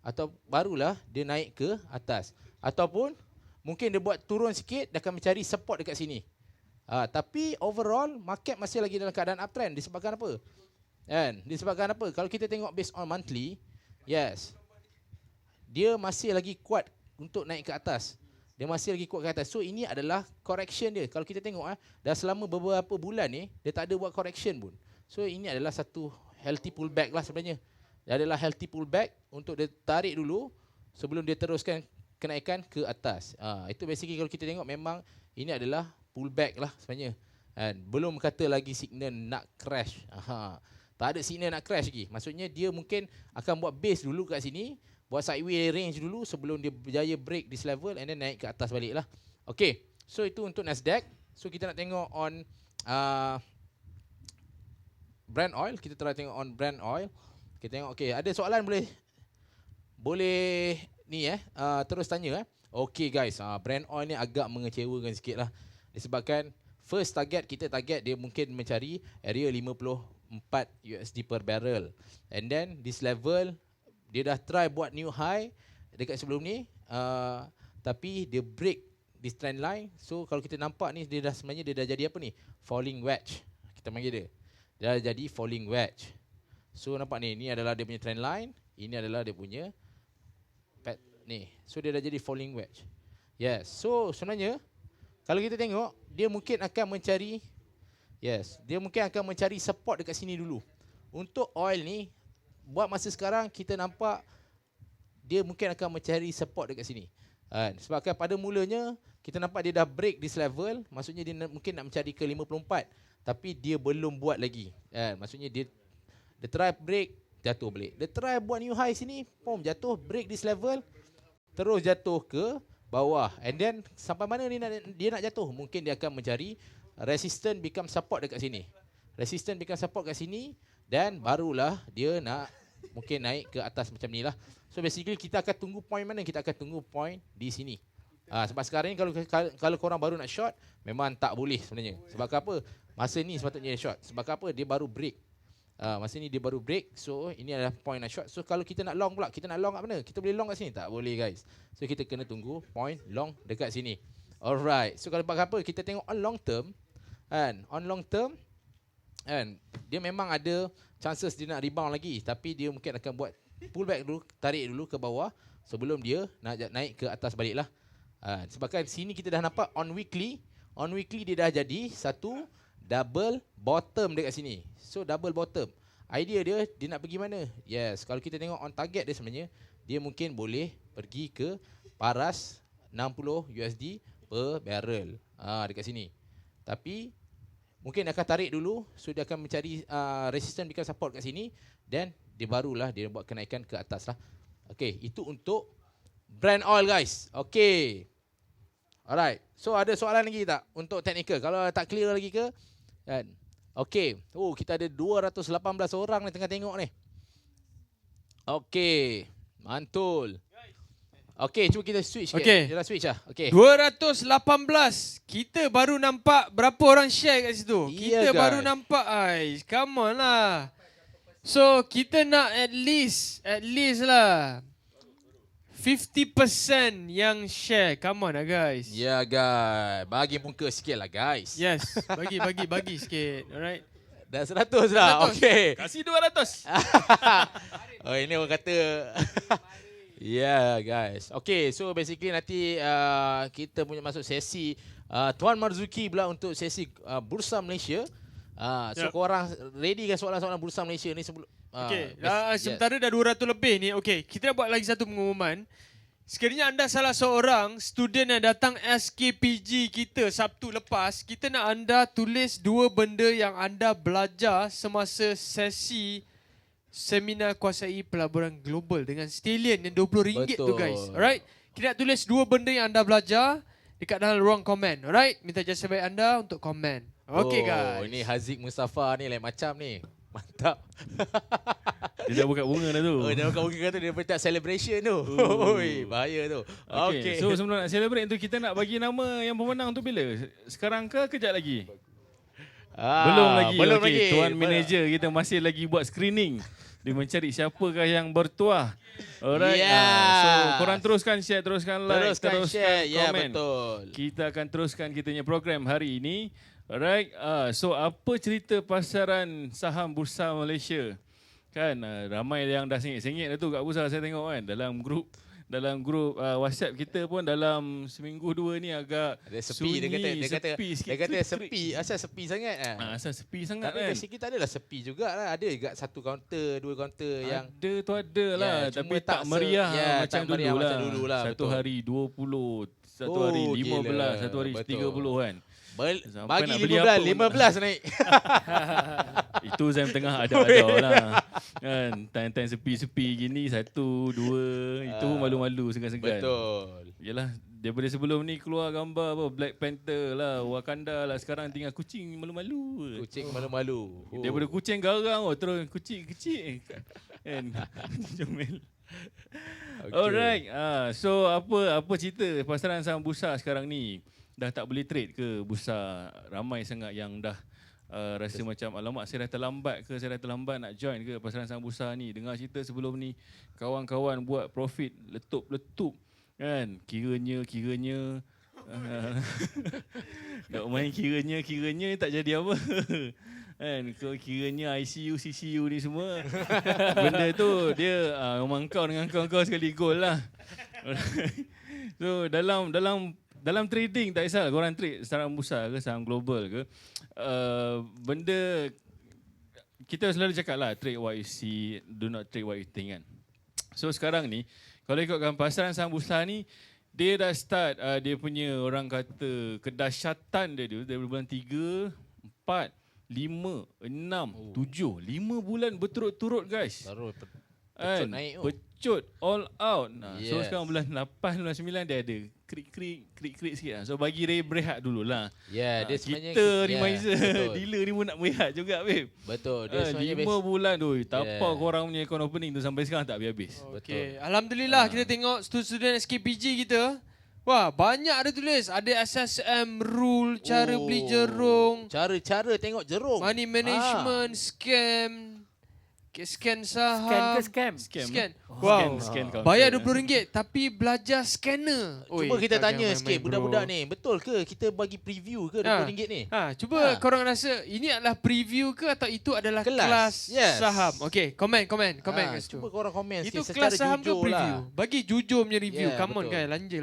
atau barulah dia naik ke atas. Ataupun mungkin dia buat turun sikit, dia akan mencari support dekat sini. Tapi overall market masih lagi dalam keadaan uptrend. Disebabkan apa? Disebabkan apa? Kalau kita tengok based on monthly, yes, dia masih lagi kuat untuk naik ke atas. So ini adalah correction dia. Kalau kita tengok dah selama beberapa bulan ni dia tak ada buat correction pun. So ini adalah satu healthy pullback lah sebenarnya. Dia adalah healthy pullback untuk dia tarik dulu sebelum dia teruskan kenaikan ke atas. Itu basically kalau kita tengok memang ini adalah pullback lah sebenarnya. Belum kata lagi signal nak crash. Tak ada signal nak crash lagi. Maksudnya dia mungkin akan buat base dulu kat sini, buat sideway range dulu sebelum dia berjaya break this level and then naik ke atas balik lah. Okay, so itu untuk Nasdaq. So kita nak tengok on Brent oil. Kita try tengok on Brent oil. Kita tengok, okay, ada soalan boleh ni terus tanya. Okay guys, Brent oil ni agak mengecewakan sikit lah. Disebabkan first target kita dia mungkin mencari area 54 USD per barrel. And then this level dia dah try buat new high dekat sebelum ni, tapi dia break this trend line. So kalau kita nampak ni sebenarnya dia dah jadi apa ni? Falling wedge. Kita panggil dia. Dia dah jadi falling wedge. So nampak ni adalah dia punya trend line, ini adalah dia punya ni. So dia dah jadi falling wedge. Yes. So sebenarnya kalau kita tengok dia mungkin akan mencari support dekat sini dulu. Untuk oil ni buat masa sekarang kita nampak dia mungkin akan mencari support dekat sini. Sebabkan pada mulanya kita nampak dia dah break this level, maksudnya dia mungkin nak mencari ke 54, tapi dia belum buat lagi. Maksudnya dia try break, jatuh balik. Dia try buat new high sini, jatuh, break this level, terus jatuh ke bawah. And then sampai mana dia nak jatuh? Mungkin dia akan mencari resistance become support dekat sini. Resistance become support kat sini, dan barulah dia nak mungkin naik ke atas macam ni lah. So basically kita akan tunggu point mana? Kita akan tunggu point di sini. Sebab sekarang ni kalau korang baru nak short, memang tak boleh sebenarnya. Sebab apa? Masa ni sepatutnya short. Sebab apa? Dia baru break. Masa ni dia baru break. So ini adalah point nak short. So kalau kita nak long pula, kita nak long kat mana? Kita boleh long kat sini? Tak boleh guys. So kita kena tunggu point long dekat sini. Alright. So kalau apa? Kita tengok on long term. On long term, dia memang ada chances dia nak rebound lagi. Tapi dia mungkin akan buat pullback dulu, tarik dulu ke bawah sebelum dia nak naik ke atas balik lah. Sebabkan sini kita dah nampak on weekly dia dah jadi satu double bottom dekat sini. So double bottom, idea dia nak pergi mana? Yes, kalau kita tengok on target dia sebenarnya dia mungkin boleh pergi ke paras 60 USD per barrel dekat sini. Tapi mungkin akan tarik dulu, so dia akan mencari resistance become support kat sini, dan dia barulah dia buat kenaikan ke atas lah. Okay, itu untuk Brent oil guys. Okay, alright. So ada soalan lagi tak untuk technical? Kalau tak clear lagi ke? Okay. Kita ada 218 orang ni tengah tengok ni. Okay, mantul. Okay, cuba kita switch. Okay. Kita dah switch lah. Okay. 218. Kita baru nampak berapa orang share kat situ. Yeah, Kita guys. baru nampak. Come on lah. So kita nak at least lah 50% yang share. Come on lah guys. Ya guys, bagi muka sikit lah guys. Yes, bagi sikit. Alright. Dah 100 dah. 100. Okay. Kasih 200. Ini orang kata. Guys. Okay, so basically nanti kita punya masuk sesi Tuan Marzuki pula untuk sesi Bursa Malaysia. So korang ready kan soalan-soalan Bursa Malaysia ni sebelum sementara dah 200 lebih ni. Okay, kita nak buat lagi satu pengumuman. Sekiranya anda salah seorang student yang datang SKPG kita Sabtu lepas, kita nak anda tulis 2 benda yang anda belajar semasa sesi seminar kuasai pelaburan global dengan stallion yang RM20 tu guys. Alright? Kita nak tulis 2 benda yang anda belajar dekat dalam ruang komen. Alright? Minta jasa baik anda untuk komen. Okay guys. Ini Haziq Mustafa ni lain macam ni. Mantap. Dia dah buka bunga dah tu. Dia bukan bunga tu, dia petak celebration tu. Oi, bahaya tu. Okay. So sebelum nak celebrate tu, kita nak bagi nama yang pemenang tu bila? Sekarang ke kejap lagi? Belum lagi. Tuan manager kita masih lagi buat screening. Dia mencari siapakah yang bertuah. Alright. So korang teruskan share, teruskan like, teruskan share. komen. Betul. Kita akan teruskan kita punya program hari ini. Alright. So apa cerita pasaran saham Bursa Malaysia? Kan ramai yang dah sengit-sengit dah tu kat bursa saya tengok kan. Dalam grup WhatsApp kita pun dalam seminggu 2 ni agak ada sepi. sunyi, Dia kata sepi. Asal sepi sangat asal sepi sangat tapi kan. basically tak adalah sepi jugalah. Ada juga 1 kaunter, 2 kaunter yang ada tu ada lah, cuma tapi tak meriah tak macam meriah dulu macam dulu lah. Satu betul. hari 20, satu hari 15, gila. satu hari Betul. 30 kan. Sampai Bagi nak beli apa 15 naik. Itu Zam tengah ada lah. Kan time-time sepi-sepi gini 1, 2 itu malu-malu segan-segan. Betul. Yalah, daripada sebelum ni keluar gambar apa Black Panther lah, Wakanda lah, sekarang tinggal kucing malu-malu. Kucing malu-malu. Daripada kucing garang terus kucing kecil. Kan. Jomel. Okay. Alright. So apa cerita pasaran saham bursa sekarang ni? dah tak boleh trade ke bursa? Ramai sangat yang dah rasa macam alamak saya dah terlambat ke, saya dah terlambat nak join ke pasaran saham bursa ni. Dengar cerita sebelum ni kawan-kawan buat profit letup-letup kan. Kiranya nak main kiranya tak jadi apa. Kan kau kiranya ICU CCU ni semua benda tu dia memang kau dengan kau sekali gol lah. So dalam trading tak kisah korang trade saham bursa ke saham global ke, benda kita selalu cakap lah, trade what you see, do not trade what you think kan. So sekarang ni kalau ikutkan pasaran saham bursa ni, dia dah start dia punya orang kata kedahsyatan dia dari bulan 3, 4, 5, 6, 7, 5 bulan berturut-turut guys. Baru pecut naik tu. Pecut all out. So Yes. sekarang bulan 8, bulan 9 dia ada krik sikit lah. So bagi Ray berehat dululah. Ya, dia sebenarnya kita Remizer betul. dealer ni pun nak berehat juga babe. Betul. Dia sebenarnya 5 bulan tu. Tapau Yeah. korang punya account opening tu sampai sekarang tak habis-habis. Okay. Alhamdulillah kita tengok student SKPG kita. Wah, banyak ada tulis. Ada SSM rule, cara beli jerung, Cara tengok jerung. money management, scam, scan saham. Scan ke scam? Scan. Oh. Wow. Scan counter. Bayar RM20 tapi belajar scanner. Cuba kita tak tanya jangan sikit main-main, budak-budak bro. ni. Betul ke kita bagi preview ke RM20 ni? Cuba Ha. korang rasa ini adalah preview ke atau itu adalah Kelas. kelas Yes. saham? Okay, komen guys. Cuba korang komen Itu sikit kelas secara saham ke jujur preview? lah. Bagi jujur punya review. Yeah, Come on betul. guys, lanja.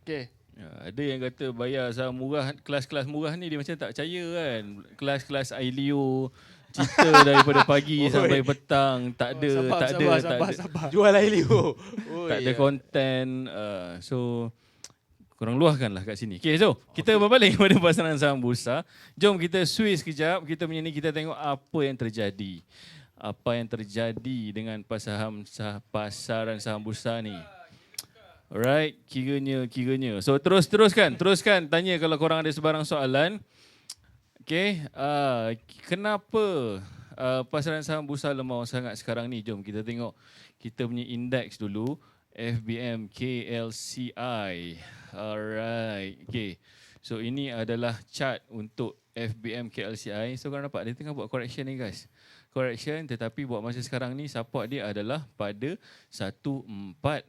Okay. Ya, ada yang kata bayar saham murah, kelas-kelas murah ni dia macam tak percaya kan. Kelas-kelas Ailio, cerita daripada pagi sampai petang, tak ada. Sabar. Jual air liu. Tak ada konten. So korang luahkanlah kat sini. Okay, so kita berbalik kepada pasaran saham bursa. Jom kita switch sekejap. Kita punya ni kita tengok apa yang terjadi. Apa yang terjadi dengan pasaran saham bursa ni. Alright, kiranya. So teruskan tanya kalau korang ada sebarang soalan. Okay, kenapa pasaran saham bursa lemah sangat sekarang ni? Jom kita tengok kita punya indeks dulu. FBM KLCI. Alright, okay. So ini adalah chart untuk FBM KLCI. So korang nampak dia tengah buat correction ni guys. Correction tetapi buat masa sekarang ni support dia adalah pada 1470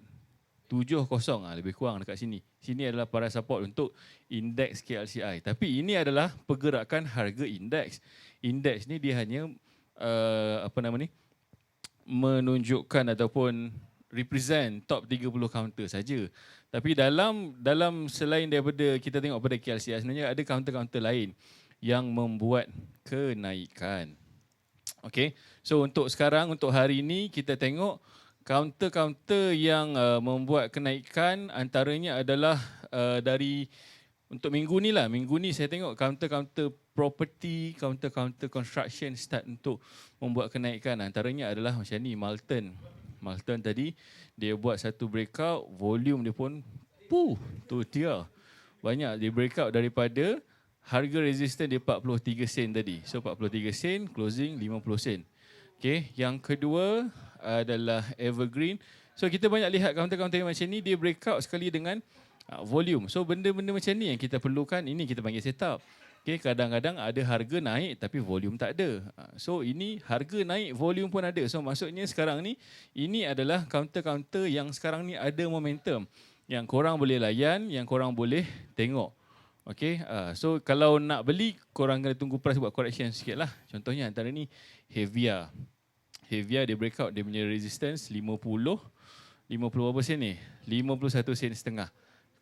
lebih kurang dekat sini. Sini adalah para support untuk indeks KLCI. Tapi ini adalah pergerakan harga indeks. Indeks ni dia hanya menunjukkan ataupun represent top 30 counter saja. Tapi dalam selain daripada kita tengok pada KLCI sebenarnya ada counter-counter lain yang membuat kenaikan. Okay. So untuk sekarang untuk hari ini kita tengok counter-counter yang membuat kenaikan antaranya adalah dari untuk minggu ni lah. Minggu ni saya tengok counter-counter property, counter-counter construction start untuk membuat kenaikan. Antaranya adalah macam ni, Malton tadi dia buat satu breakout, volume dia pun tu dia. Banyak dia breakout daripada harga resistance dia 43 sen tadi. So 43 sen, closing 50 sen. Okay, yang kedua adalah Evergreen. So kita banyak lihat counter-counter macam ni dia breakout sekali dengan volume. So benda-benda macam ni yang kita perlukan, ini kita panggil setup. Okay, kadang-kadang ada harga naik tapi volume tak ada. So ini harga naik, volume pun ada. So maksudnya sekarang ni ini adalah counter-counter yang sekarang ni ada momentum yang korang boleh layan, yang korang boleh tengok. Okay, so kalau nak beli korang kena tunggu price buat correction sikit lah. Contohnya antara ni Havia dia breakout dia punya resistance 50 berapa sen ni? 51 sen setengah.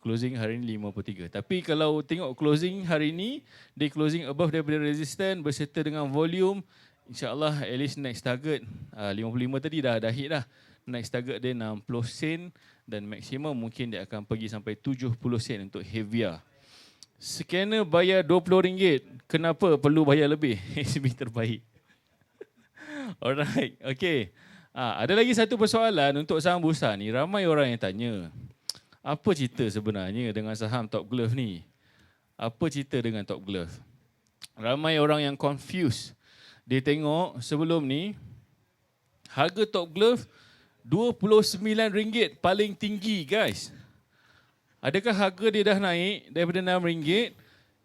Closing hari ni 53. Tapi kalau tengok closing hari ni, dia closing above daripada resistance berserta dengan volume, insyaAllah at least next target 55 tadi dah hit dah. Next target dia 60 sen dan maksimum mungkin dia akan pergi sampai 70 sen untuk Havia. Scanner bayar RM20. Kenapa perlu bayar lebih? SB terbaik. Alright, okay. Ada lagi satu persoalan untuk saham bursa ni. Ramai orang yang tanya, apa cerita sebenarnya dengan saham Top Glove ni? Apa cerita dengan Top Glove? Ramai orang yang confused. Dia tengok sebelum ni, harga Top Glove RM29 paling tinggi guys. Adakah harga dia dah naik daripada RM6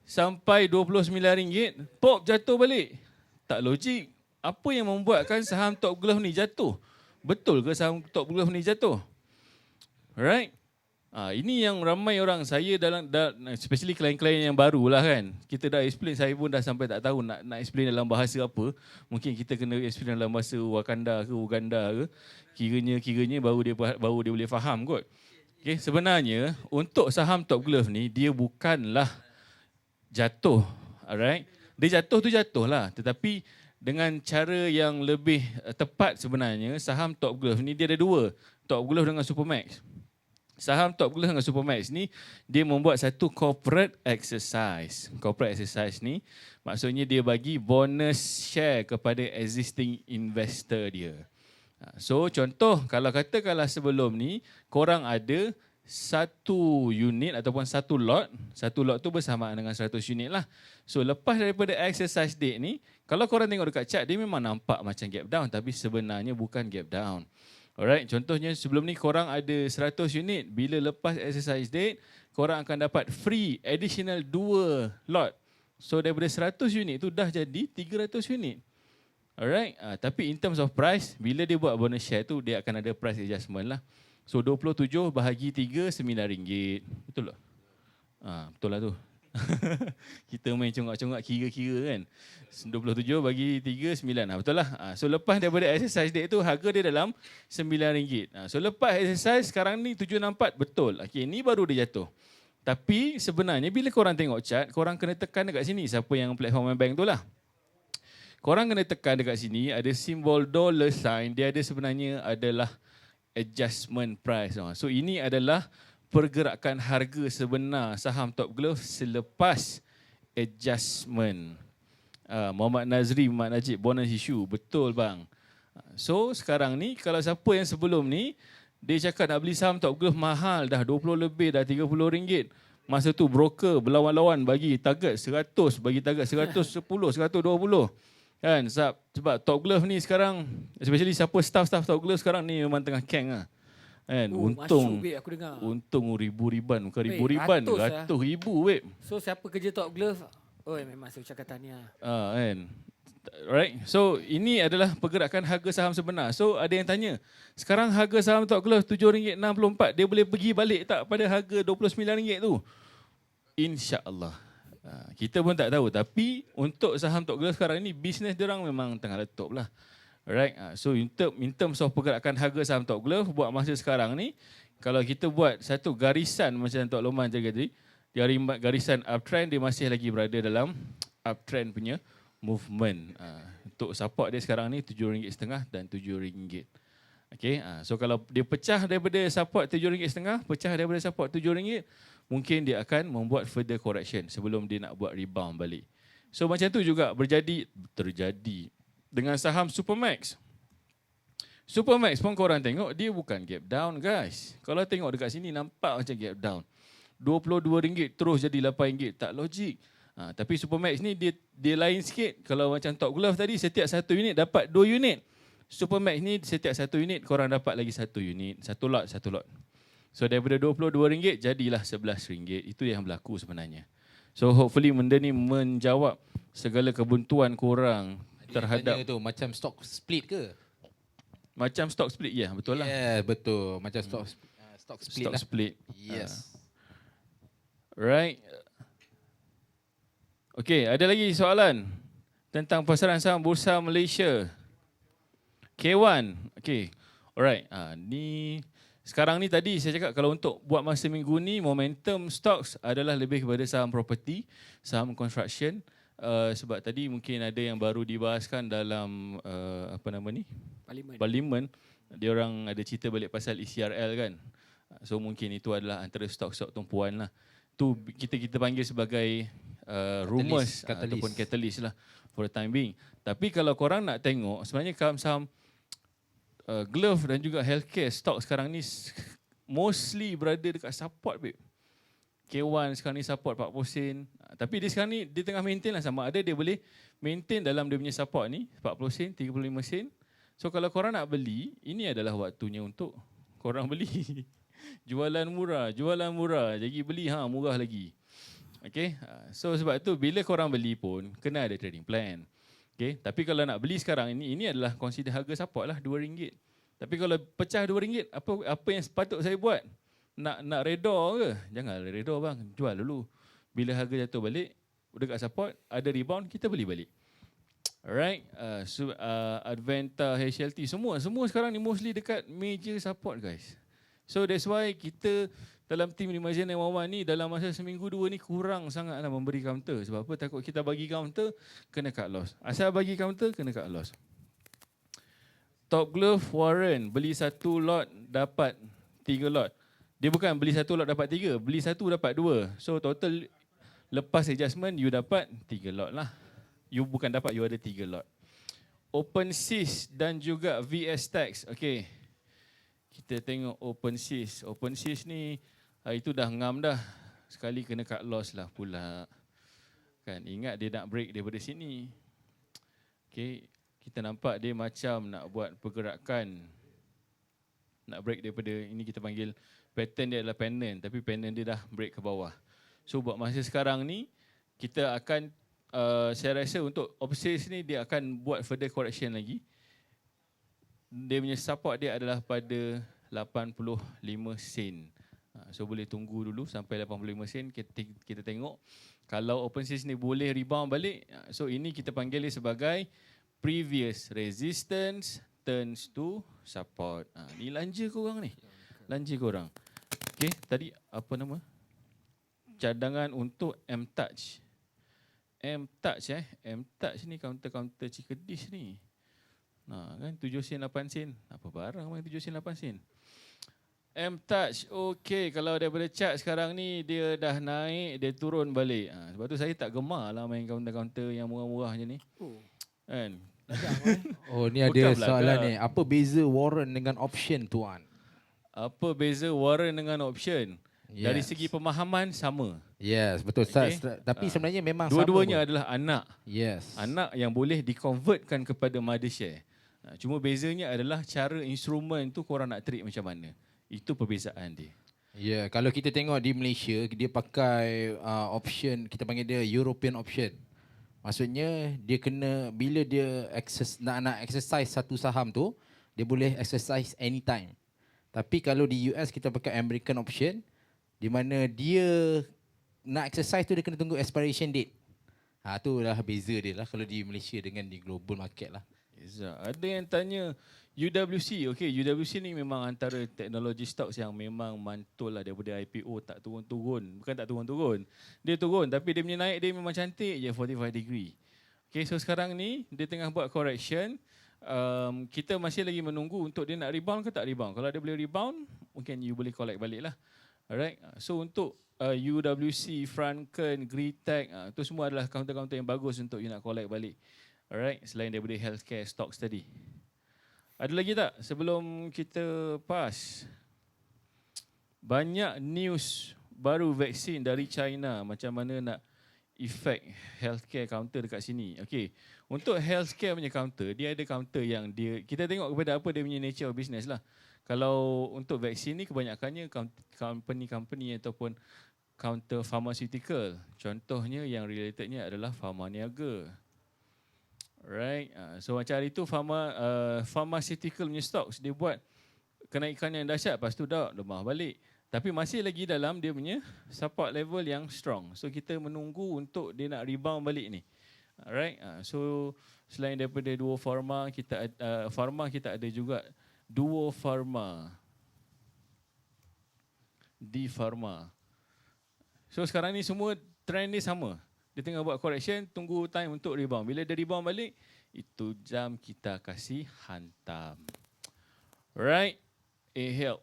sampai RM29, pop jatuh balik? Tak logik. Apa yang membuatkan saham Top Glove ni jatuh? Betul ke saham Top Glove ni jatuh? Alright? Ini yang ramai orang, saya especially klien-klien yang baru lah kan. Kita dah explain, saya pun dah sampai tak tahu nak explain dalam bahasa apa. Mungkin kita kena explain dalam bahasa Wakanda ke Uganda ke. Kiranya baru dia boleh faham kot. Okay, sebenarnya untuk saham Top Glove ni dia bukanlah jatuh. Alright? Dia jatuh tu jatuh lah. Tetapi dengan cara yang lebih tepat sebenarnya, saham Top Glove ni dia ada dua. Top Glove dengan Supermax. Saham Top Glove dengan Supermax ni dia membuat satu corporate exercise. Corporate exercise ni maksudnya dia bagi bonus share kepada existing investor dia. So contoh, kalau katakanlah sebelum ni korang ada satu unit ataupun satu lot tu bersamaan dengan 100 unit lah. So lepas daripada exercise date ni, kalau korang tengok dekat chart, dia memang nampak macam gap down tapi sebenarnya bukan gap down. Alright, contohnya sebelum ni korang ada 100 unit, bila lepas exercise date, korang akan dapat free additional 2 lot. So daripada 100 unit tu dah jadi 300 unit. Alright, tapi in terms of price, bila dia buat bonus share tu, dia akan ada price adjustment lah. So 27 bahagi 3, RM9. Betul tak? Betul lah tu. Kita main congak-congak kira-kira kan. 27 bagi 3, 9. Betul lah. So lepas daripada exercise date tu, harga dia dalam RM9. So lepas exercise sekarang ni 764. Betul. Okay, ni baru dia jatuh. Tapi sebenarnya bila korang tengok chart, korang kena tekan dekat sini. Siapa yang platform bank tu lah. Korang kena tekan dekat sini, ada simbol dollar sign. Dia ada sebenarnya adalah adjustment price. So ini adalah pergerakan harga sebenar saham Top Glove selepas adjustment. Muhammad Nazri, Muhammad Najib, bonus issue. Betul bang. So sekarang ni kalau siapa yang sebelum ni dia cakap nak beli saham Top Glove mahal dah 20 lebih dah RM30. Masa tu broker berlawan-lawan bagi target 100, bagi target 110, 120. Kan sebab Top Glove ni sekarang, especially siapa staff Top Glove sekarang ni memang tengah keng lah. Kan, untung aku dengar. untung ribu-riban, bukan ribu-riban, ratus ribu weh. So siapa kerja Top Glove, memang saya ucapkan tahniah. Kan. Right. So ini adalah pergerakan harga saham sebenar. So ada yang tanya, sekarang harga saham Top Glove RM7.64, dia boleh pergi balik tak pada harga RM29 tu? InsyaAllah. Kita pun tak tahu, tapi untuk saham Top Glove sekarang ni bisnes dia orang memang tengah letup lah. Alright. So in terms of pergerakan harga saham Top Glove buat masa sekarang ni, kalau kita buat satu garisan macam Tok Loman cakap tadi, garisan uptrend, dia masih lagi berada dalam uptrend punya movement. Untuk support dia sekarang ni RM7.5 dan RM7. Okay. So kalau dia pecah daripada support RM7.5, pecah daripada support RM7, mungkin dia akan membuat further correction sebelum dia nak buat rebound balik. So macam tu juga terjadi dengan saham Supermax. Supermax pun korang tengok dia bukan gap down guys. Kalau tengok dekat sini nampak macam gap down. RM22 terus jadi RM8, tak logik. Tapi Supermax ni dia lain sikit. Kalau macam Top Glove tadi setiap satu unit dapat 2 unit. Supermax ni setiap satu unit korang dapat lagi 1 unit, satu lot. So daripada RM22 jadilah RM11. Itu yang berlaku sebenarnya. So hopefully benda ni menjawab segala kebuntuan korang terhadap tu macam stock split ke? Macam stock split, ya, betul lah. Yeah, betul. Macam stock split Stock lah. split. Yes. Right. Okay, ada lagi soalan tentang pasaran saham Bursa Malaysia. K1. Okay. Alright. Ni sekarang ni tadi saya cakap kalau untuk buat masa minggu ni momentum stocks adalah lebih kepada saham property, saham construction. Sebab tadi mungkin ada yang baru dibahaskan dalam Parlimen. Dia orang ada cerita balik pasal ECRL kan. So mungkin itu adalah antara stok-stok tumpuan lah. Tu kita panggil sebagai rumors ataupun catalyst lah for the time being. Tapi kalau korang nak tengok sebenarnya saham glove dan juga healthcare stok sekarang ni mostly berada dekat support babe. K1 sekarang ni support 40 sen. Tapi dia sekarang ni dia tengah maintain lah, sama ada dia boleh maintain dalam dia punya support ni 40 sen, 35 sen. So kalau korang nak beli, ini adalah waktunya untuk korang beli. Jualan murah. Jadi beli murah lagi. Okay, so sebab tu bila korang beli pun kena ada trading plan. Okay, tapi kalau nak beli sekarang ini adalah consider harga support lah RM2. Tapi kalau pecah RM2, apa yang sepatut saya buat? Nak redor ke? Jangan redor bang, jual dulu. Bila harga jatuh balik, dekat support, ada rebound, kita beli balik. Alright, Advanta, HLT, semua sekarang ni mostly dekat major support guys. So that's why kita dalam tim Remagen 911 ni dalam masa seminggu dua ni kurang sangatlah memberi counter. Sebab apa? Takut kita bagi counter, kena cut loss. Asal bagi counter, kena cut loss. Top Glove Warren, beli 1 lot dapat 3 lot. Dia bukan beli 1 lot dapat 3, beli 1 dapat 2. So total lepas adjustment you dapat 3 lot lah. You bukan dapat, you ada 3 lot. OpenSys dan juga VS Tax. Okay. Kita tengok OpenSys. OpenSys ni itu dah ngam dah. Sekali kena cut loss lah pula. Kan ingat dia nak break daripada sini. Okay. Kita nampak dia macam nak buat pergerakan. Nak break daripada ini, kita panggil pattern dia adalah pennant. Tapi pennant dia dah break ke bawah. So buat masa sekarang ni kita akan saya rasa untuk OpenSys ni dia akan buat further correction lagi. Dia punya support dia adalah pada 85 sen. So boleh tunggu dulu sampai 85 sen, kita tengok. Kalau OpenSys ni boleh rebound balik, so ini kita panggil dia sebagai previous resistance turns to support. Ni lanja korang ni. Lanja korang. Okay, tadi apa nama? Cadangan untuk M-Touch. M-Touch ni counter Cikedis ni. Nah, kan 7 sen 8 sen. Apa barang main 7 sen 8 sen. M-Touch. Okey, kalau daripada chart sekarang ni dia dah naik, dia turun balik. Sebab tu saya tak gemar lah main counter-counter yang murah-murah je ni. Kan? Oh, ni ada Bukan soalan belakang. ni. Apa beza warrant dengan option tuan? Apa beza warrant dengan option? Dari Yes. segi pemahaman sama. Yes, betul. Okay. Tapi sebenarnya memang Dua-duanya sama. adalah anak. Yes. Anak yang boleh dikonvertkan kepada mother share. Cuma bezanya adalah cara instrumen tu korang nak trade macam mana. Itu perbezaan dia. Ya, kalau kita tengok di Malaysia, dia pakai option, kita panggil dia European option. Maksudnya dia kena, bila dia nak exercise satu saham tu, dia boleh exercise anytime. Tapi kalau di US kita pakai American option, di mana dia nak exercise tu dia kena tunggu expiration date. Tu lah beza dia lah kalau di Malaysia dengan di global market lah. Ada yang tanya UWC. Okay, UWC ni memang antara teknologi stocks yang memang mantul lah daripada IPO, tak turun-turun. Bukan tak turun-turun. Dia turun tapi dia punya naik dia memang cantik je 45 degree. Okay, so sekarang ni dia tengah buat correction. Kita masih lagi menunggu untuk dia nak rebound ke tak rebound. Kalau dia boleh rebound, mungkin you boleh collect balik lah. Alright. So untuk UWC, Franken, Greetech, itu semua adalah counter-counter yang bagus untuk you nak collect balik. Alright, selain daripada healthcare stocks tadi. Ada lagi tak sebelum kita pass? Banyak news baru vaksin dari China, macam mana nak effect healthcare counter dekat sini. Okay, untuk healthcare punya counter, dia ada counter yang dia, kita tengok kepada apa dia punya nature of business lah. Kalau untuk vaksin ni kebanyakannya company ataupun counter pharmaceutical. Contohnya yang relatednya adalah Pharma Niaga. Right, so macam hari tu pharmaceutical punya stocks dia buat kenaikan yang dahsyat, lepas tu dah lemah balik. Tapi masih lagi dalam dia punya support level yang strong. So kita menunggu untuk dia nak rebound balik ni. Alright, so selain daripada Duo Pharma, kita ada juga Duo Pharma, D Pharma. So sekarang ni semua trend ni sama. Dia tengah buat correction, tunggu time untuk rebound. Bila dia rebound balik, itu jam kita kasih hantam. Right? A-Help.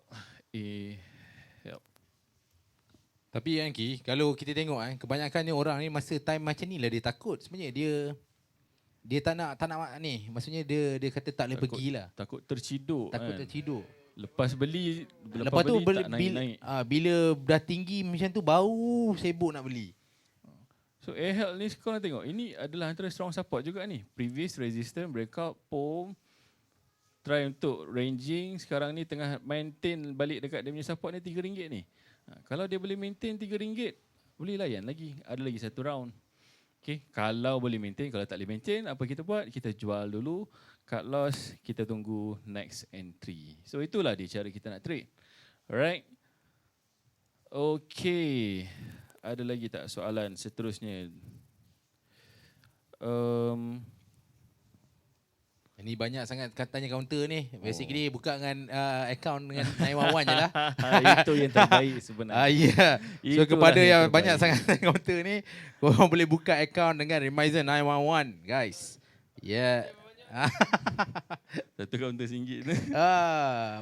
Tapi Yanki, kalau kita tengok kebanyakannya orang ni masa time macam ni lah dia takut. Sebenarnya dia tak nak ni. Maksudnya dia kata tak boleh pergilah. Takut terciduk. Takut kan. terciduk. Lepas beli Lepas tu tak naik-naik. bila dah tinggi macam tu baru sibuk nak beli. So A-Help ni korang tengok, ini adalah antara strong support juga ni. Previous resistance, breakout, pom, try untuk ranging. Sekarang ni tengah maintain balik dekat dia punya support ni RM3 ni. Kalau dia boleh maintain RM3, boleh layan lagi. Ada lagi satu round. Okay, kalau boleh maintain, kalau tak boleh maintain, apa kita buat? Kita jual dulu. Cut loss, kita tunggu next entry. So itulah dia cara kita nak trade. Alright. Okay. Ada lagi tak soalan seterusnya? Ini banyak sangat katanya counter ni. Basically buka dengan account dengan 911 je lah. Itu yang terbaik sebenarnya. Ya. So Itulah kepada yang yang banyak terbaik. sangat counter ni, korang boleh buka account dengan Remizer 911 guys. Ya. Satu kaunter RM1 tu.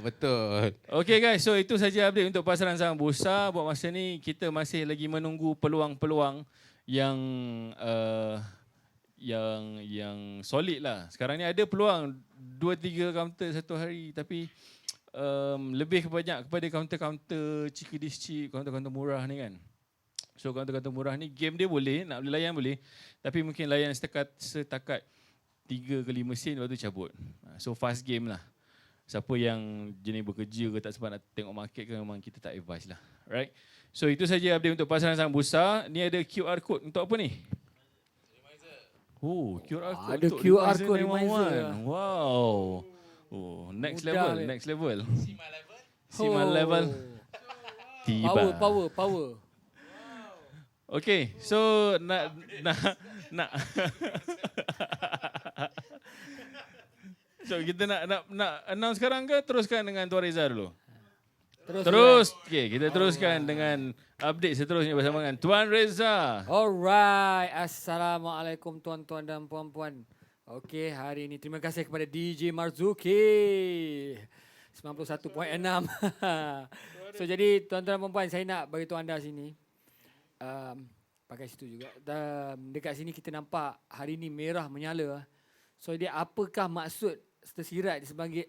Betul. Okay guys, so itu saja update untuk pasaran saham bursa. Buat masa ni kita masih lagi menunggu peluang-peluang yang yang solid lah. Sekarang ni ada peluang 2-3 kaunter satu hari, tapi lebih kepada kaunter-kaunter chikidis cheap, kaunter-kaunter murah ni kan. So kaunter-kaunter murah ni game dia boleh, nak boleh layan boleh, tapi mungkin layan setakat 3 ke 5 sen lepas tu cabut. So fast game lah. Siapa yang jenis bekerja ke tak sempat nak tengok market ke, memang kita tak advise lah. Right? So itu saja update untuk pasaran saham bursa. Ni ada QR code untuk apa ni? Oh, QR code Ada untuk QR Remizer code 911. Remizer. Wow. Oh, next Mudah level, ni. next level. Siman level. Tiba. Power. Okay, so nak So kita nak announce sekarang ke teruskan dengan Tuan Reza dulu? Terus. Okay, kita teruskan dengan update seterusnya bersama dengan Tuan Reza. Alright. Assalamualaikum tuan-tuan dan puan-puan. Okey, hari ini terima kasih kepada DJ Marzuki 91.6. So jadi tuan-tuan dan puan-puan, saya nak beritahu anda sini. Pakai situ juga. Dekat sini kita nampak hari ini merah menyala. So dia apakah maksud tersirat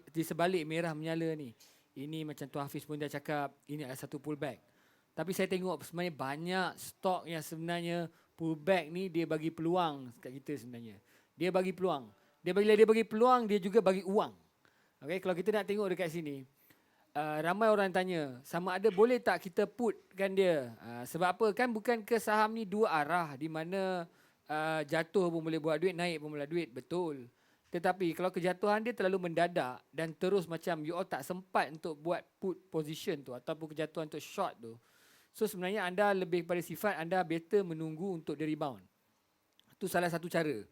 di sebalik merah menyala ni? Ini macam Tuan Hafiz pun dah cakap, ini adalah satu pullback. Tapi saya tengok sebenarnya banyak stok yang sebenarnya pullback ni dia bagi peluang kat kita sebenarnya. Dia bagi peluang. Dia bagi peluang, dia juga bagi uang. Okay, kalau kita nak tengok dekat sini, ramai orang tanya, sama ada boleh tak kita putkan dia? Sebab apa? Kan bukan ke saham ni dua arah, di mana jatuh pun boleh buat duit, naik pun boleh duit. Betul. Tetapi kalau kejatuhan dia terlalu mendadak dan terus macam you all tak sempat untuk buat put position tu ataupun kejatuhan untuk short tu. So sebenarnya anda lebih pada sifat anda better menunggu untuk dia rebound. Itu salah satu cara.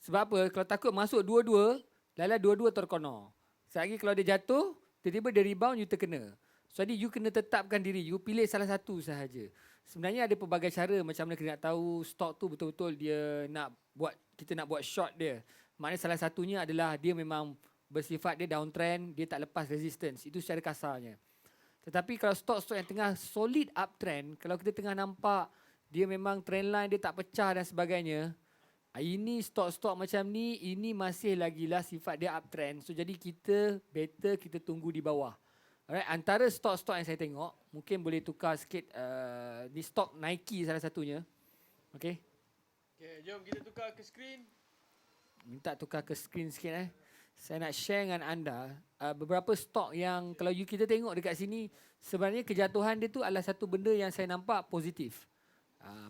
Sebab apa? Kalau takut masuk dua-dua, lala dua-dua terkonor. Selagi kalau dia jatuh, tiba-tiba dia rebound, you terkena. Jadi you kena tetapkan diri, you pilih salah satu sahaja. Sebenarnya ada pelbagai cara macam mana kita nak tahu stok tu betul-betul dia kita nak buat short dia. Maknanya salah satunya adalah dia memang bersifat dia downtrend, dia tak lepas resistance. Itu secara kasarnya. Tetapi kalau stok-stok yang tengah solid uptrend, kalau kita tengah nampak dia memang trend line dia tak pecah dan sebagainya, ini stok-stok macam ni, ini masih lagilah sifat dia uptrend. So jadi kita better kita tunggu di bawah. Alright, antara stok-stok yang saya tengok, mungkin boleh tukar sikit ni stok Nike salah satunya. Okay. Okay, jom kita tukar ke screen. Minta tukar ke screen sikit Saya nak share dengan anda beberapa stok yang kalau kita tengok dekat sini, sebenarnya kejatuhan dia tu adalah satu benda yang saya nampak positif.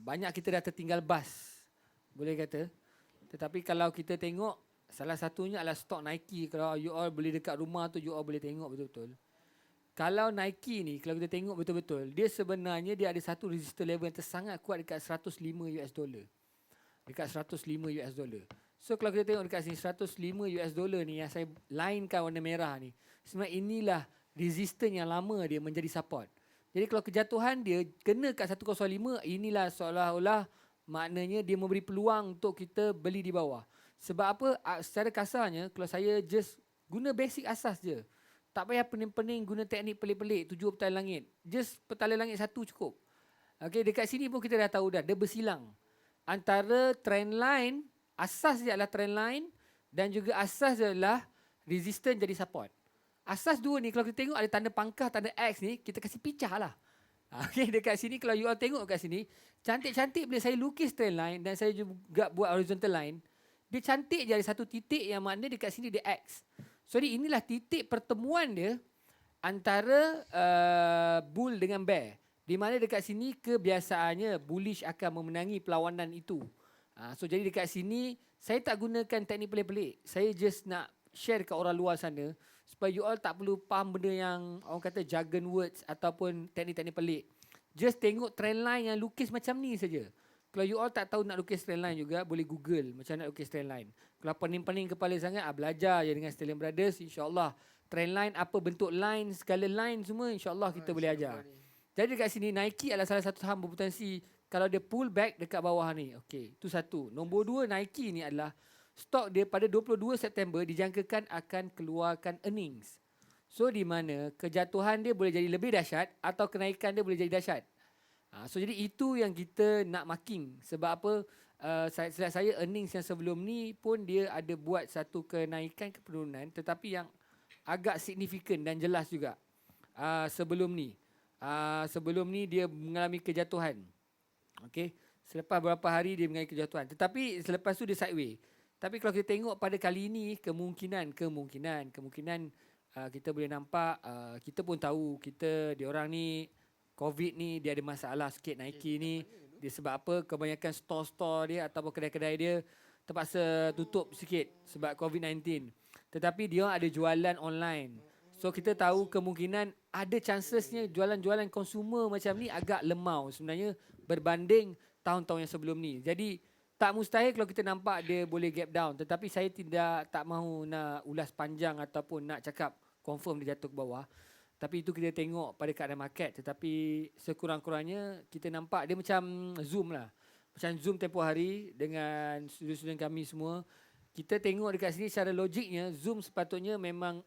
Banyak kita dah tertinggal bus, boleh kata. Tetapi kalau kita tengok, salah satunya adalah stok Nike. Kalau you all boleh dekat rumah tu, you all boleh tengok betul-betul. Kalau Nike ni, kalau kita tengok betul-betul, dia sebenarnya dia ada satu resistor level yang tersangat kuat dekat $105. Dekat $105. So kalau kita tengok dekat sini $105 ni yang saya lainkan warna merah ni, sebenarnya inilah resistance yang lama dia menjadi support. Jadi kalau kejatuhan dia kena kat 105, inilah seolah-olah maknanya dia memberi peluang untuk kita beli di bawah. Sebab apa? Secara kasarnya kalau saya just guna basic asas je. Tak payah pening-pening guna teknik pelik-pelik 7 petala langit. Just petala langit satu cukup. Okay, dekat sini pun kita dah tahu dah, dia bersilang antara trend line. Asas dia adalah trend line dan juga asas dia adalah resistance jadi support. Asas dua ni kalau kita tengok ada tanda pangkah, tanda X ni, kita kasih picah lah. Okay, dekat sini kalau you all tengok kat sini, cantik-cantik bila saya lukis trend line dan saya juga buat horizontal line, dia cantik je ada satu titik yang makna dekat sini dia X. So inilah titik pertemuan dia antara bull dengan bear. Di mana dekat sini kebiasaannya bullish akan memenangi perlawanan itu. So jadi dekat sini saya tak gunakan teknik pelik-pelik. Saya just nak share dekat orang luar sana supaya you all tak perlu faham benda yang orang kata jargon words ataupun teknik-teknik pelik. Just tengok trend line yang lukis macam ni saja. Kalau you all tak tahu nak lukis trend line juga, boleh Google macam nak lukis trend line. Kalau pening-pening kepala sangat, belajar je dengan Stallion Brothers, insyaAllah. Trend line, apa bentuk line, skala line semua, insyaAllah kita boleh ajar. Jadi dekat sini, Nike adalah salah satu saham berpotensi kalau dia pull back dekat bawah ni. Okey, itu satu. Nombor dua, Nike ni adalah stok dia pada 22 September dijangkakan akan keluarkan earnings. So di mana kejatuhan dia boleh jadi lebih dahsyat atau kenaikan dia boleh jadi dahsyat. So jadi itu yang kita nak marking. Sebab apa? Saya earnings yang sebelum ni pun dia ada buat satu kenaikan ke penurunan, tetapi yang agak signifikan dan jelas juga. Sebelum ni dia mengalami kejatuhan. Okey, selepas beberapa hari dia mengalami kejatuhan. Tetapi selepas tu dia sideways. Tapi kalau kita tengok pada kali ini kemungkinan kita boleh nampak, kita pun tahu diorang ni COVID ni dia ada masalah sikit Nike ni. Dia sebab apa? Kebanyakan store-store dia ataupun kedai-kedai dia terpaksa tutup sikit sebab COVID-19. Tetapi dia ada jualan online. So kita tahu kemungkinan ada chancesnya jualan-jualan consumer macam ni agak lemau sebenarnya berbanding tahun-tahun yang sebelum ni. Jadi tak mustahil kalau kita nampak dia boleh gap down. Tetapi saya tak mahu nak ulas panjang ataupun nak cakap confirm dia jatuh ke bawah. Tapi itu kita tengok pada keadaan market. Tetapi sekurang-kurangnya kita nampak dia macam Zoom lah. Macam Zoom tempoh hari dengan student-student kami semua. Kita tengok dekat sini secara logiknya Zoom sepatutnya memang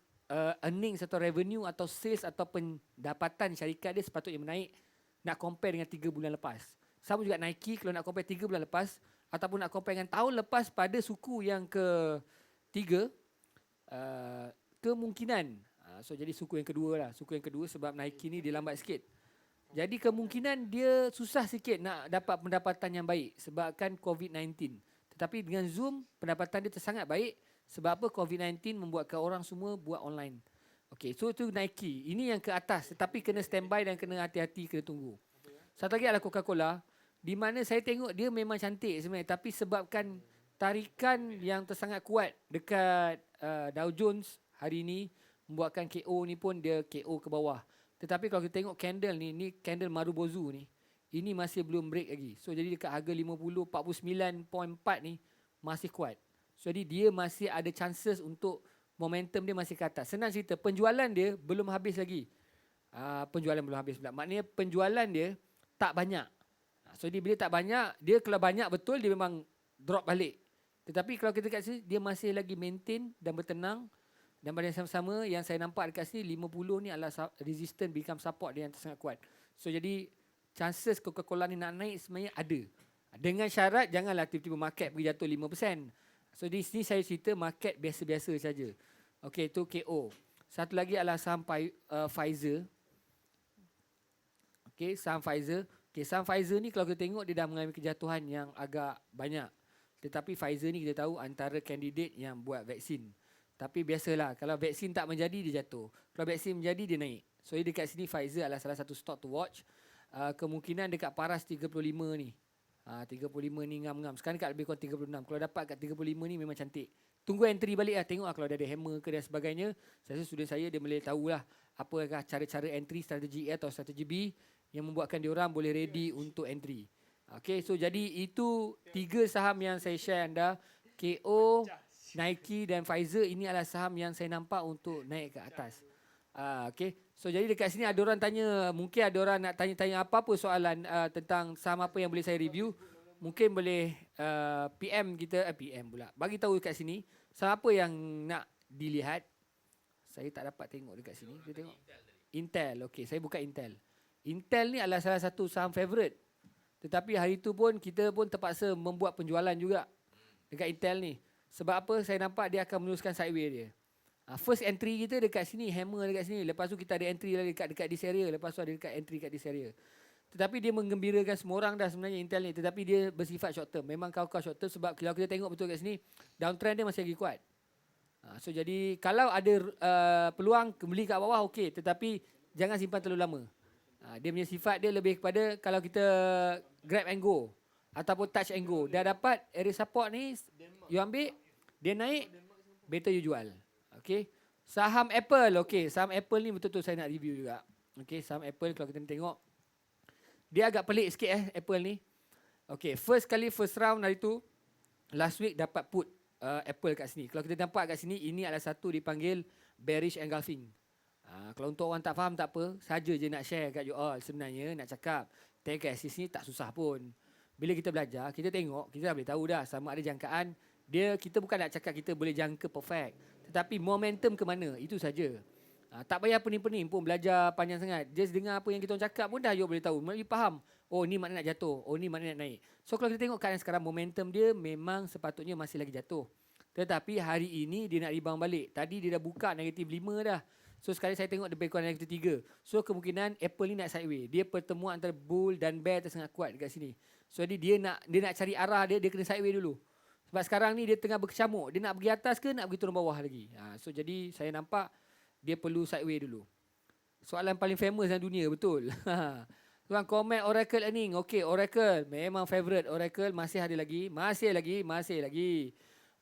earnings atau revenue atau sales atau pendapatan syarikat dia sepatutnya menaik. Nak compare dengan 3 bulan lepas. Sama juga Nike kalau nak compare 3 bulan lepas ataupun nak compare dengan tahun lepas pada suku yang ke-3, kemungkinan so jadi suku yang kedua lah. Suku yang kedua sebab Nike ni dia lambat sikit. Jadi kemungkinan dia susah sikit nak dapat pendapatan yang baik sebabkan COVID-19. Tetapi dengan Zoom pendapatan dia sangat baik sebab apa? COVID-19 membuatkan orang semua buat online. Okey, so itu Nike. Ini yang ke atas tetapi kena standby dan kena hati-hati, kena tunggu. Satu lagi adalah Coca-Cola di mana saya tengok dia memang cantik sebenarnya tapi sebabkan tarikan yang tersangat kuat dekat Dow Jones hari ini membuatkan KO ni pun dia KO ke bawah. Tetapi kalau kita tengok candle ni candle Marubozu ni, ini masih belum break lagi. So jadi dekat harga 49.4 ni masih kuat. So jadi dia masih ada chances untuk momentum dia masih ke atas. Senang cerita, penjualan dia belum habis lagi. Penjualan belum habis pula. Maknanya penjualan dia tak banyak. So dia bila tak banyak, dia kalau banyak betul dia memang drop balik. Tetapi kalau kita kat sini dia masih lagi maintain dan bertenang. Dan pada yang sama-sama yang saya nampak dekat sini 50 ni adalah resistance become support dia yang sangat kuat. So jadi chances Coca-Cola ni nak naik sebenarnya ada. Dengan syarat janganlah tiba-tiba market pergi jatuh 5%. So di sini saya cerita market biasa-biasa saja. Okey, itu KO. Satu lagi adalah saham Pfizer. Okey, saham Pfizer. Okey, saham Pfizer ni kalau kita tengok dia dah mengalami kejatuhan yang agak banyak. Tetapi Pfizer ni kita tahu antara kandidat yang buat vaksin. Tapi biasalah kalau vaksin tak menjadi dia jatuh. Kalau vaksin menjadi dia naik. So dekat sini Pfizer adalah salah satu stock to watch. Kemungkinan dekat paras 35 ni. 35 ni ngam-ngam. Sekarang dekat lebih kurang 36. Kalau dapat kat 35 ni memang cantik. Tunggu entry balik lah. Tengok lah kalau ada hammer ke dan sebagainya. Saya rasa student saya dia boleh tahulah apakah cara-cara entry strategi A atau strategi B yang membuatkan diorang boleh ready untuk entry. Okay, so jadi itu 3 saham yang saya share anda. KO, Nike dan Pfizer ini adalah saham yang saya nampak untuk naik ke atas. Okay. So jadi dekat sini ada orang tanya, mungkin ada orang nak tanya-tanya apa-apa soalan tentang saham apa yang boleh saya review. Mungkin boleh PM kita, PM pula. Bagi tahu dekat sini, saham apa yang nak dilihat. Saya tak dapat tengok dekat sini. Kita tengok. Intel, okay. Saya buka Intel. Intel ni adalah salah satu saham favourite. Tetapi hari itu pun kita pun terpaksa membuat penjualan juga dekat Intel ni. Sebab apa? Saya nampak dia akan meneruskan sideways dia. First entry kita dekat sini, hammer dekat sini. Lepas tu kita ada entry lagi dekat this area. Lepas tu ada dekat entry kat this area. Tetapi dia menggembirakan semua orang dah sebenarnya Intel ni. Tetapi dia bersifat short term. Memang kau short term sebab kalau kita tengok betul kat sini, downtrend dia masih lagi kuat. So jadi kalau ada peluang beli kat bawah okey, tetapi jangan simpan terlalu lama. Dia punya sifat dia lebih kepada kalau kita grab and go ataupun touch and go. Dah dapat area support ni, you ambil, dia naik, better you jual. Okay. Saham Apple, okay. Saham Apple ni betul-betul saya nak review juga. Okay, saham Apple kalau kita tengok, dia agak pelik sikit Apple ni. Okay, first round hari tu, last week dapat put Apple kat sini. Kalau kita nampak kat sini, ini adalah satu dipanggil bearish engulfing. Kalau untuk orang tak faham tak apa, saja je nak share kat you all. Sebenarnya nak cakap technical analysis ni tak susah pun. Bila kita belajar, kita tengok, kita dah boleh tahu dah sama ada jangkaan. Kita bukan nak cakap kita boleh jangka perfect, tetapi momentum ke mana, itu saja. Tak payah pening-pening pun belajar panjang sangat. Just dengar apa yang kita orang cakap pun dah you boleh tahu. You faham, oh ni makna nak jatuh, oh ni makna nak naik. So kalau kita tengok keadaan sekarang, momentum dia memang sepatutnya masih lagi jatuh. Tetapi hari ini dia nak rebound balik. Tadi dia dah buka negatif 5 dah. So sekarang saya tengok lebih kurang negatif 3. So kemungkinan Apple ni nak sideways. Dia pertemuan antara bull dan bear sangat kuat dekat sini. So dia nak cari arah dia kena sideways dulu. Sebab sekarang ni dia tengah berkecamuk. Dia nak pergi atas ke nak pergi turun bawah lagi. So jadi saya nampak dia perlu sideways dulu. Soalan paling famous dalam dunia, betul. Tuan komen Oracle earning. Okay, Oracle memang favorite. Oracle masih ada lagi. Masih lagi.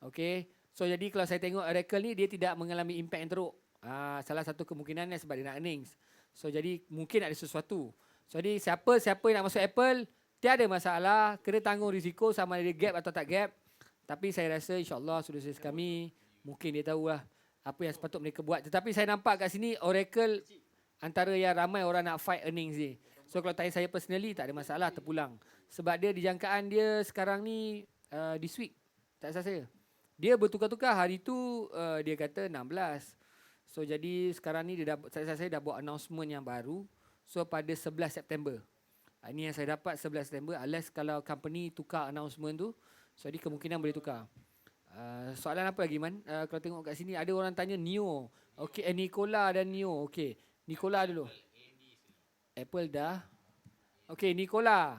Okay. So jadi kalau saya tengok Oracle ni, dia tidak mengalami impact yang teruk. Salah satu kemungkinannya sebab dia nak earnings. So jadi mungkin ada sesuatu. So jadi siapa yang nak masuk Apple, tiada masalah. Kena tanggung risiko sama ada dia gap atau tak gap. Tapi saya rasa insyaAllah sudut kami, mungkin dia tahulah apa yang sepatut mereka buat. Tetapi saya nampak kat sini Oracle antara yang ramai orang nak fight earnings ni. So kalau tanya saya personally, tak ada masalah, terpulang. Sebab dia di jangkaan dia sekarang ni this week. Tak salah saya. Dia bertukar-tukar. Hari tu dia kata 16. So jadi sekarang ni dia saya dah buat announcement yang baru. So pada 11 September. Ini yang saya dapat 11 September. Unless kalau company tukar announcement tu, so jadi kemungkinan boleh tukar. Soalan apa lagi Man? Kalau tengok kat sini ada orang tanya Neo. Okey, Nikola dan Neo. Okey, Nikola dulu. Apple dah. Okey, Nikola.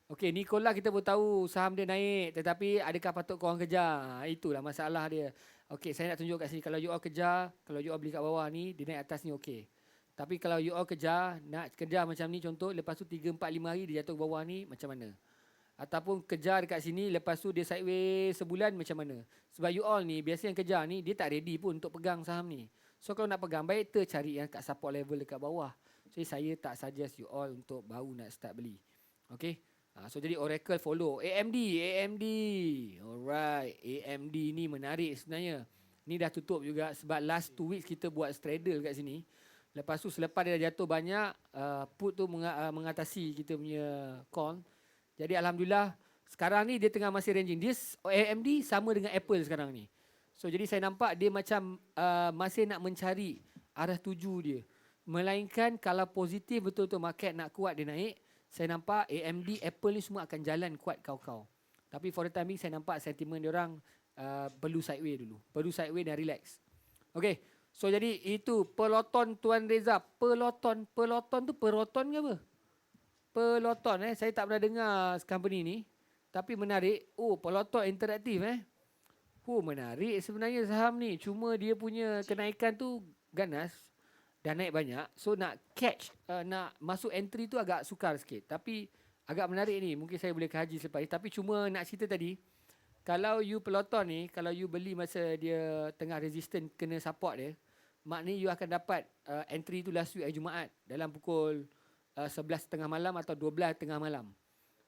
Okey, Nikola kita pun tahu saham dia naik, tetapi adakah patut korang kejar? Itulah masalah dia. Okey, saya nak tunjuk kat sini. Kalau you all kejar, kalau you all beli kat bawah ni, dia naik atas ni okey. Tapi kalau you all kejar, nak kejar macam ni contoh, lepas tu 3, 4, 5 hari dia jatuh ke bawah ni, macam mana? Ataupun kejar dekat sini, lepas tu dia sideways sebulan, macam mana? Sebab you all ni, biasa yang kejar ni, dia tak ready pun untuk pegang saham ni. So kalau nak pegang, baik cari yang kat support level dekat bawah. So saya tak suggest you all untuk baru nak start beli. Okay? So jadi Oracle follow. AMD. Alright. AMD ni menarik sebenarnya. Ni dah tutup juga sebab last 2 weeks kita buat straddle kat sini. Lepas tu selepas dia dah jatuh banyak, put tu mengatasi kita punya call. Jadi Alhamdulillah sekarang ni dia tengah masih ranging. Dia AMD sama dengan Apple sekarang ni. So jadi saya nampak dia macam masih nak mencari arah tuju dia. Melainkan kalau positif betul-betul market nak kuat dia naik, saya nampak AMD, Apple ni semua akan jalan kuat kau-kau. Tapi for the time being saya nampak sentimen dia orang perlu sideways dulu. Perlu sideways dan relax. Okay. So jadi itu peloton Tuan Reza. Peloton tu peloton ke apa? Peloton saya tak pernah dengar company ni. Tapi menarik. Oh, peloton interaktif menarik sebenarnya saham ni. Cuma dia punya kenaikan tu ganas. Dah naik banyak. So nak catch, nak masuk entry tu agak sukar sikit. Tapi agak menarik ni. Mungkin saya boleh kaji selepas ni. Tapi cuma nak cerita tadi. Kalau you peloton ni, kalau you beli masa dia tengah resistant kena support dia, maknanya you akan dapat entry tu last week hari Jumaat dalam pukul 11.30 malam atau 12.30 malam.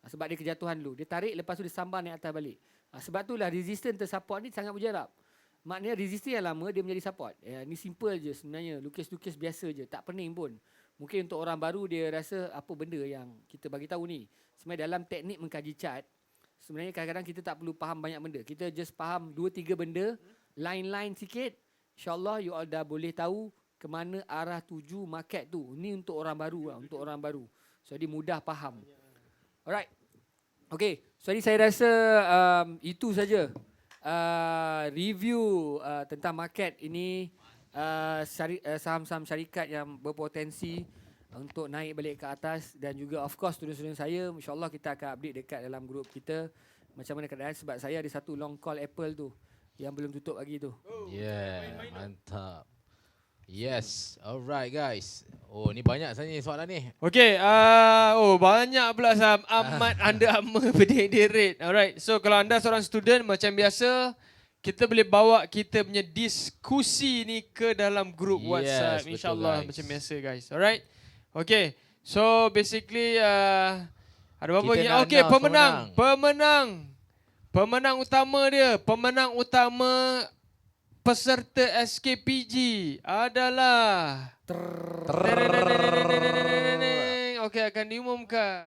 Sebab dia kejatuhan dulu. Dia tarik lepas tu dia sambar naik atas balik. Sebab itulah resistance tersupport ni sangat berjarak. Maknanya resistance yang lama dia menjadi support. Ni simple je sebenarnya. Lukis-lukis biasa je. Tak pening pun. Mungkin untuk orang baru dia rasa apa benda yang kita bagi tahu ni. Sebenarnya dalam teknik mengkaji chart, sebenarnya kadang-kadang kita tak perlu faham banyak benda. Kita just faham 2-3 benda, line-line sikit. InsyaAllah you all dah boleh tahu ke mana arah tuju market tu. Ni untuk orang baru lah, untuk orang baru. So dia mudah faham. Alright. Okay. So ni saya rasa itu saja review tentang market ini, saham-saham syarikat yang berpotensi untuk naik balik ke atas. Dan juga of course student-student saya, insyaAllah kita akan update dekat dalam grup kita macam mana keadaan. Sebab saya ada satu long call Apple tu yang belum tutup lagi tu. Yeah, mantap. Yes, alright guys. Oh, ni banyak sebenarnya soalan ni. Okay, banyak pula Sam. Amat Under Armour berdiri rate. Alright, so kalau anda seorang student macam biasa, kita boleh bawa kita punya diskusi ni ke dalam grup Yes, WhatsApp. betul, InsyaAllah guys. macam biasa guys. Alright, okay. So basically, ada apa Kita lagi? nak Okay, announce Pemenang utama dia, pemenang utama peserta SKPG adalah okey, akan diumumkan.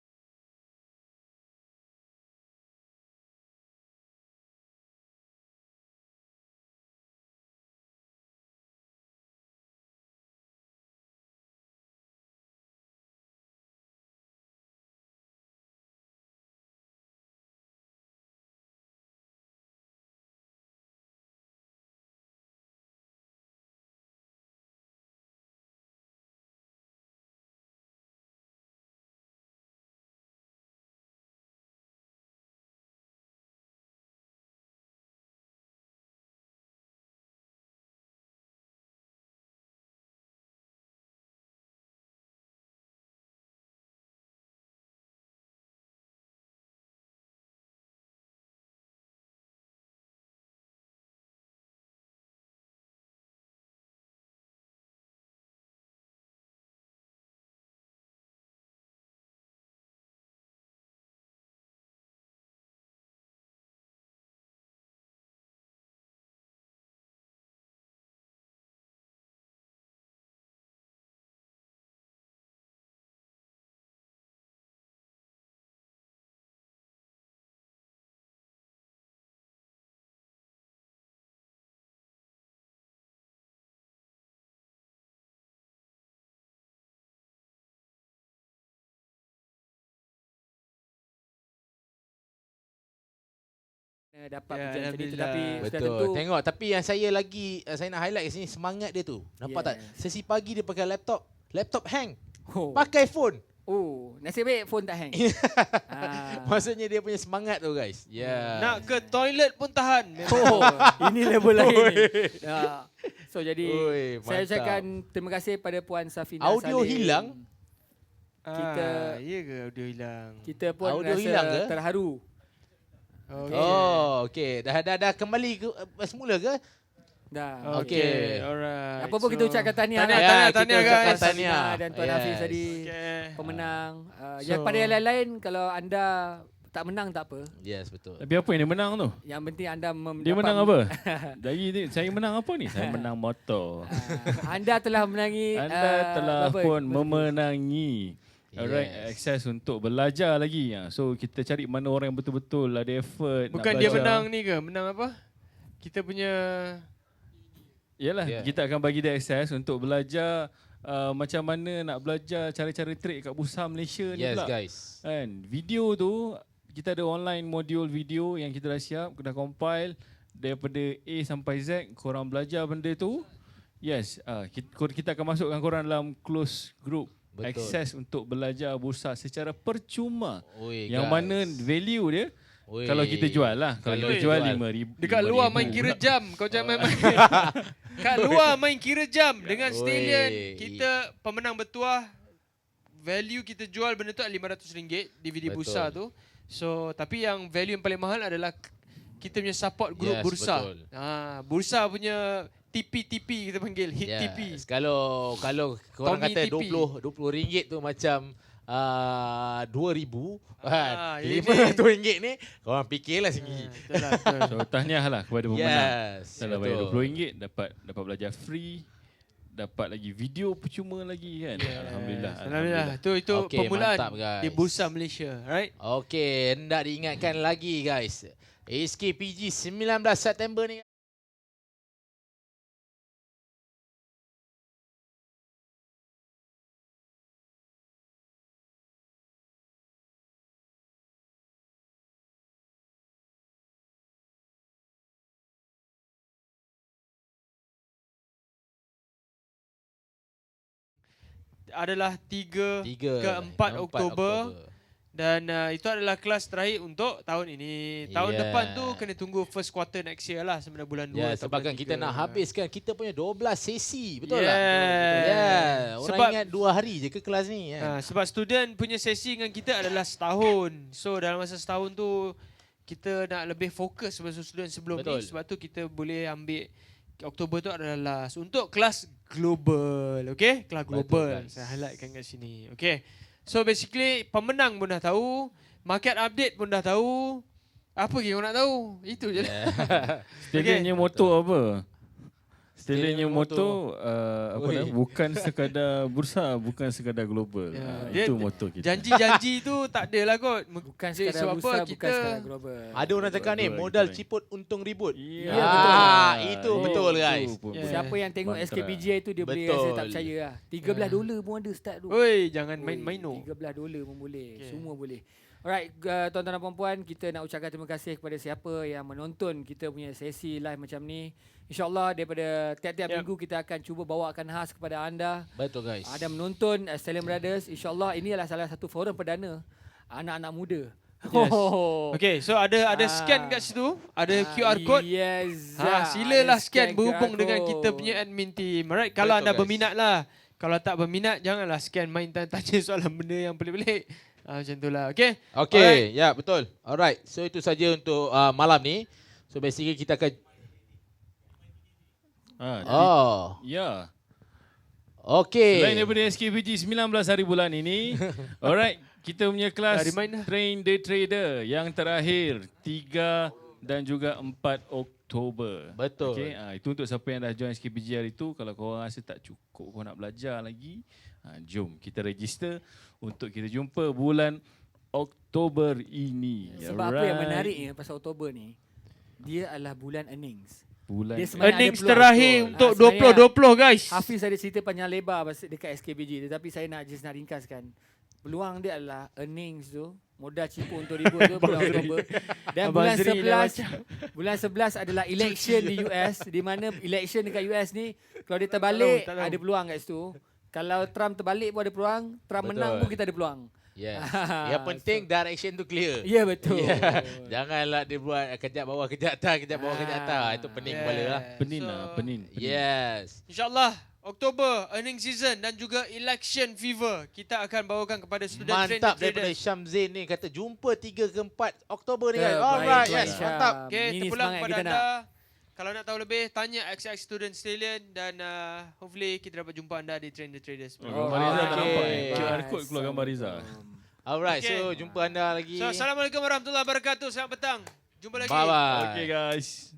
Dapat Ya, pujian macam ni tu, Alhamdulillah. tapi sudah Betul. tentu Tengok, tapi yang saya nak highlight kat sini semangat dia tu. Nampak tak? Yes. Sesi pagi dia pakai laptop hang. oh. Pakai phone. Nasib baik phone tak hang. Maksudnya dia punya semangat tu guys. Ya. Yeah. Nak ke toilet pun tahan. Oh, ini level lain ni. Ya. So jadi Oi, saya mantap. ucapkan terima kasih pada Puan Safina Audio Salim. hilang? Ya ke audio hilang? Kita pun Audio rasa hilang ke? terharu. Okay. Oh, okey. Dah kembali ke semula ke? Dah. Okey. Alright. Apa pun kita ucapkan tahniah. Tahniah, Ya, tahniah, kita tahniah ucapkan guys. tahniah. Safina dan Tuan Hafiz tadi Okay. pemenang. So- Yang pada yang lain-lain kalau anda tak menang tak apa. Yes, betul. Tapi apa yang dia menang tu? Yang penting anda Dia menang apa? Saya menang apa ni? Saya menang motor. Anda telah menangi Anda telah apa? pun memenangi. Alright, Yes. akses untuk belajar lagi. So kita cari mana orang yang betul-betul ada effort nak Bukan dia belajar. menang ni ke? Menang apa? Kita punya Yalah, Yeah. kita akan bagi dia akses untuk belajar macam mana nak belajar cara-cara trade kat Bursa Malaysia ni Yes pula. guys. Kan, video tu kita ada online modul video yang kita dah siap, dah compile daripada A sampai Z, korang belajar benda tu. Yes, kita akan masukkan korang dalam close group. Betul. Akses untuk belajar bursa secara percuma. Oi, Yang guys. mana value dia Oi. kalau kita jual lah. Kalau Kalau kita jual jual. 5,000. dekat luar main kira jam. Kau jangan main-main. Kat luar main kira jam dengan Oi. stallion. Kita pemenang bertuah. Value kita jual benda tu RM500 DVD Betul. bursa tu. So tapi yang value yang paling mahal adalah kita punya support group Yes, bursa. betul. Bursa punya TP kita panggil hit Yes. TP. Kalau korang Tommy kata TP. 20 ringgit tu macam 2,000 kan. ini- RM500 ni korang fikirlah sendiri. Betul lah, betul. So tahniah lah kepada pemenang. Yes. Dalam bayar betul. RM20 dapat belajar free. Dapat lagi video percuma lagi kan. Alhamdulillah. Alhamdulillah. Itu Okey, permulaan mantap, guys. di Bursa Malaysia, right? Okey, hendak diingatkan lagi guys. SKPG 19 September ni Adalah 3 ke 4 Oktober. Dan itu adalah kelas terakhir untuk tahun ini. Tahun Yeah. depan tu kena tunggu first quarter next year lah, sebenarnya bulan 2 Ya, atau sebab kan bulan kita 3. nak habiskan kita punya 12 sesi, betul Yeah. tak? Ya, orang Sebab- ingat 2 hari je ke kelas ni. Sebab student punya sesi dengan kita adalah setahun. So dalam masa setahun tu kita nak lebih fokus sebagai student sebelum Betul. ni. Sebab tu kita boleh ambil Oktober tu adalah last untuk kelas global. Okay, kelas Betul, global. guys. Saya highlightkan kat sini. Okay, so basically pemenang pun dah tahu, market update pun dah tahu. Apa lagi orang nak tahu? Itu je. Stadiumnya motor apa? Stadiumnya Stadiumnya motor apa Oi. nama? Bukan sekadar bursa, bukan sekadar global. Ya. Itu motor kita. Janji-janji tu tak adalah kot. Bukan Jadi sekadar sebab bursa, apa bukan kita sekadar global. Ada orang cakap ni, Betul, modal betul. ciput untung ribut. Ya, Itu betul guys. Yeah. Siapa yang tengok Mantra. SKBGI tu dia boleh Betul. rasa tak percaya lah. $13 pun ada start tu. Oi, jangan main-main no. $13 pun boleh. Okay. Semua boleh. Alright, tuan-tuan dan puan-puan, kita nak ucapkan terima kasih kepada siapa yang menonton kita punya sesi live macam ni. InsyaAllah daripada tiap-tiap Yep. minggu kita akan cuba bawakan khas kepada anda. Betul guys. Ada menonton Stallion Brothers. InsyaAllah ini adalah salah satu forum perdana anak-anak muda. Yes. Okay, so ada scan kat situ, ada QR code. Yes. Silalah ada scan QR berhubung dengan code. kita punya admin team. Alright, kalau Betul, anda guys. berminat lah. Kalau tak berminat, janganlah scan main tanya soalan benda yang pelik-pelik. Macam tu lah, okay? Okay, ya betul. Alright, so itu saja untuk malam ni. So basically kita akan Oh. Ya. Okay. Selain daripada SKPG 19 hari bulan ini, alright, kita punya kelas remind lah. Train the Trader yang terakhir 3 dan juga 4 Oktober. Betul. Okay, itu untuk siapa yang dah join SKPG hari tu. Kalau korang rasa tak cukup, korang nak belajar lagi, jom kita register untuk kita jumpa bulan Oktober ini. Sebab apa yang menariknya pasal Oktober ni, dia adalah bulan earnings. Bulan Dia sebenarnya Earnings ada peluang. terakhir Betul. untuk Sebenarnya 2020 guys. Hafiz ada cerita panjang lebar dekat SKBG, tetapi saya nak ringkaskan. Peluang dia adalah earnings tu, modal cipu untuk ribut tu bulan Oktober. Dan Abang bulan Zri dah 11, bulan 11 adalah election di US, di mana election dekat US ni kalau dia terbalik Tak tahu. ada peluang kat situ. Kalau Trump terbalik pun ada peluang, Trump Betul. menang pun kita ada peluang. Yes. Yang penting direction tu clear. Ya betul. Yeah. Janganlah dia buat kejap bawah kejap atas, kejap bawah kejap atas. Itu pening kepala lah. Penin lah, penin. Yes. InsyaAllah Oktober earning season dan juga election fever kita akan bawakan kepada student Mantap train the daripada traders. Syamzin ni kata jumpa 3 ke 4 Oktober ni guys. Terbaik, Alright, Tuan yes. Syam. Mantap. Okay, Ini terpulang semangat kepada kita anda. nak. Kalau nak tahu lebih, tanya XX Student Stallion dan hopefully kita dapat jumpa anda di Train the Traders. Gambar Riza tak okay. nampak QR code keluar gambar Riza. Alright, Okay. so jumpa anda lagi. So, Assalamualaikum warahmatullahi wabarakatuh. Selamat petang. Jumpa lagi. Bye-bye. Okay guys.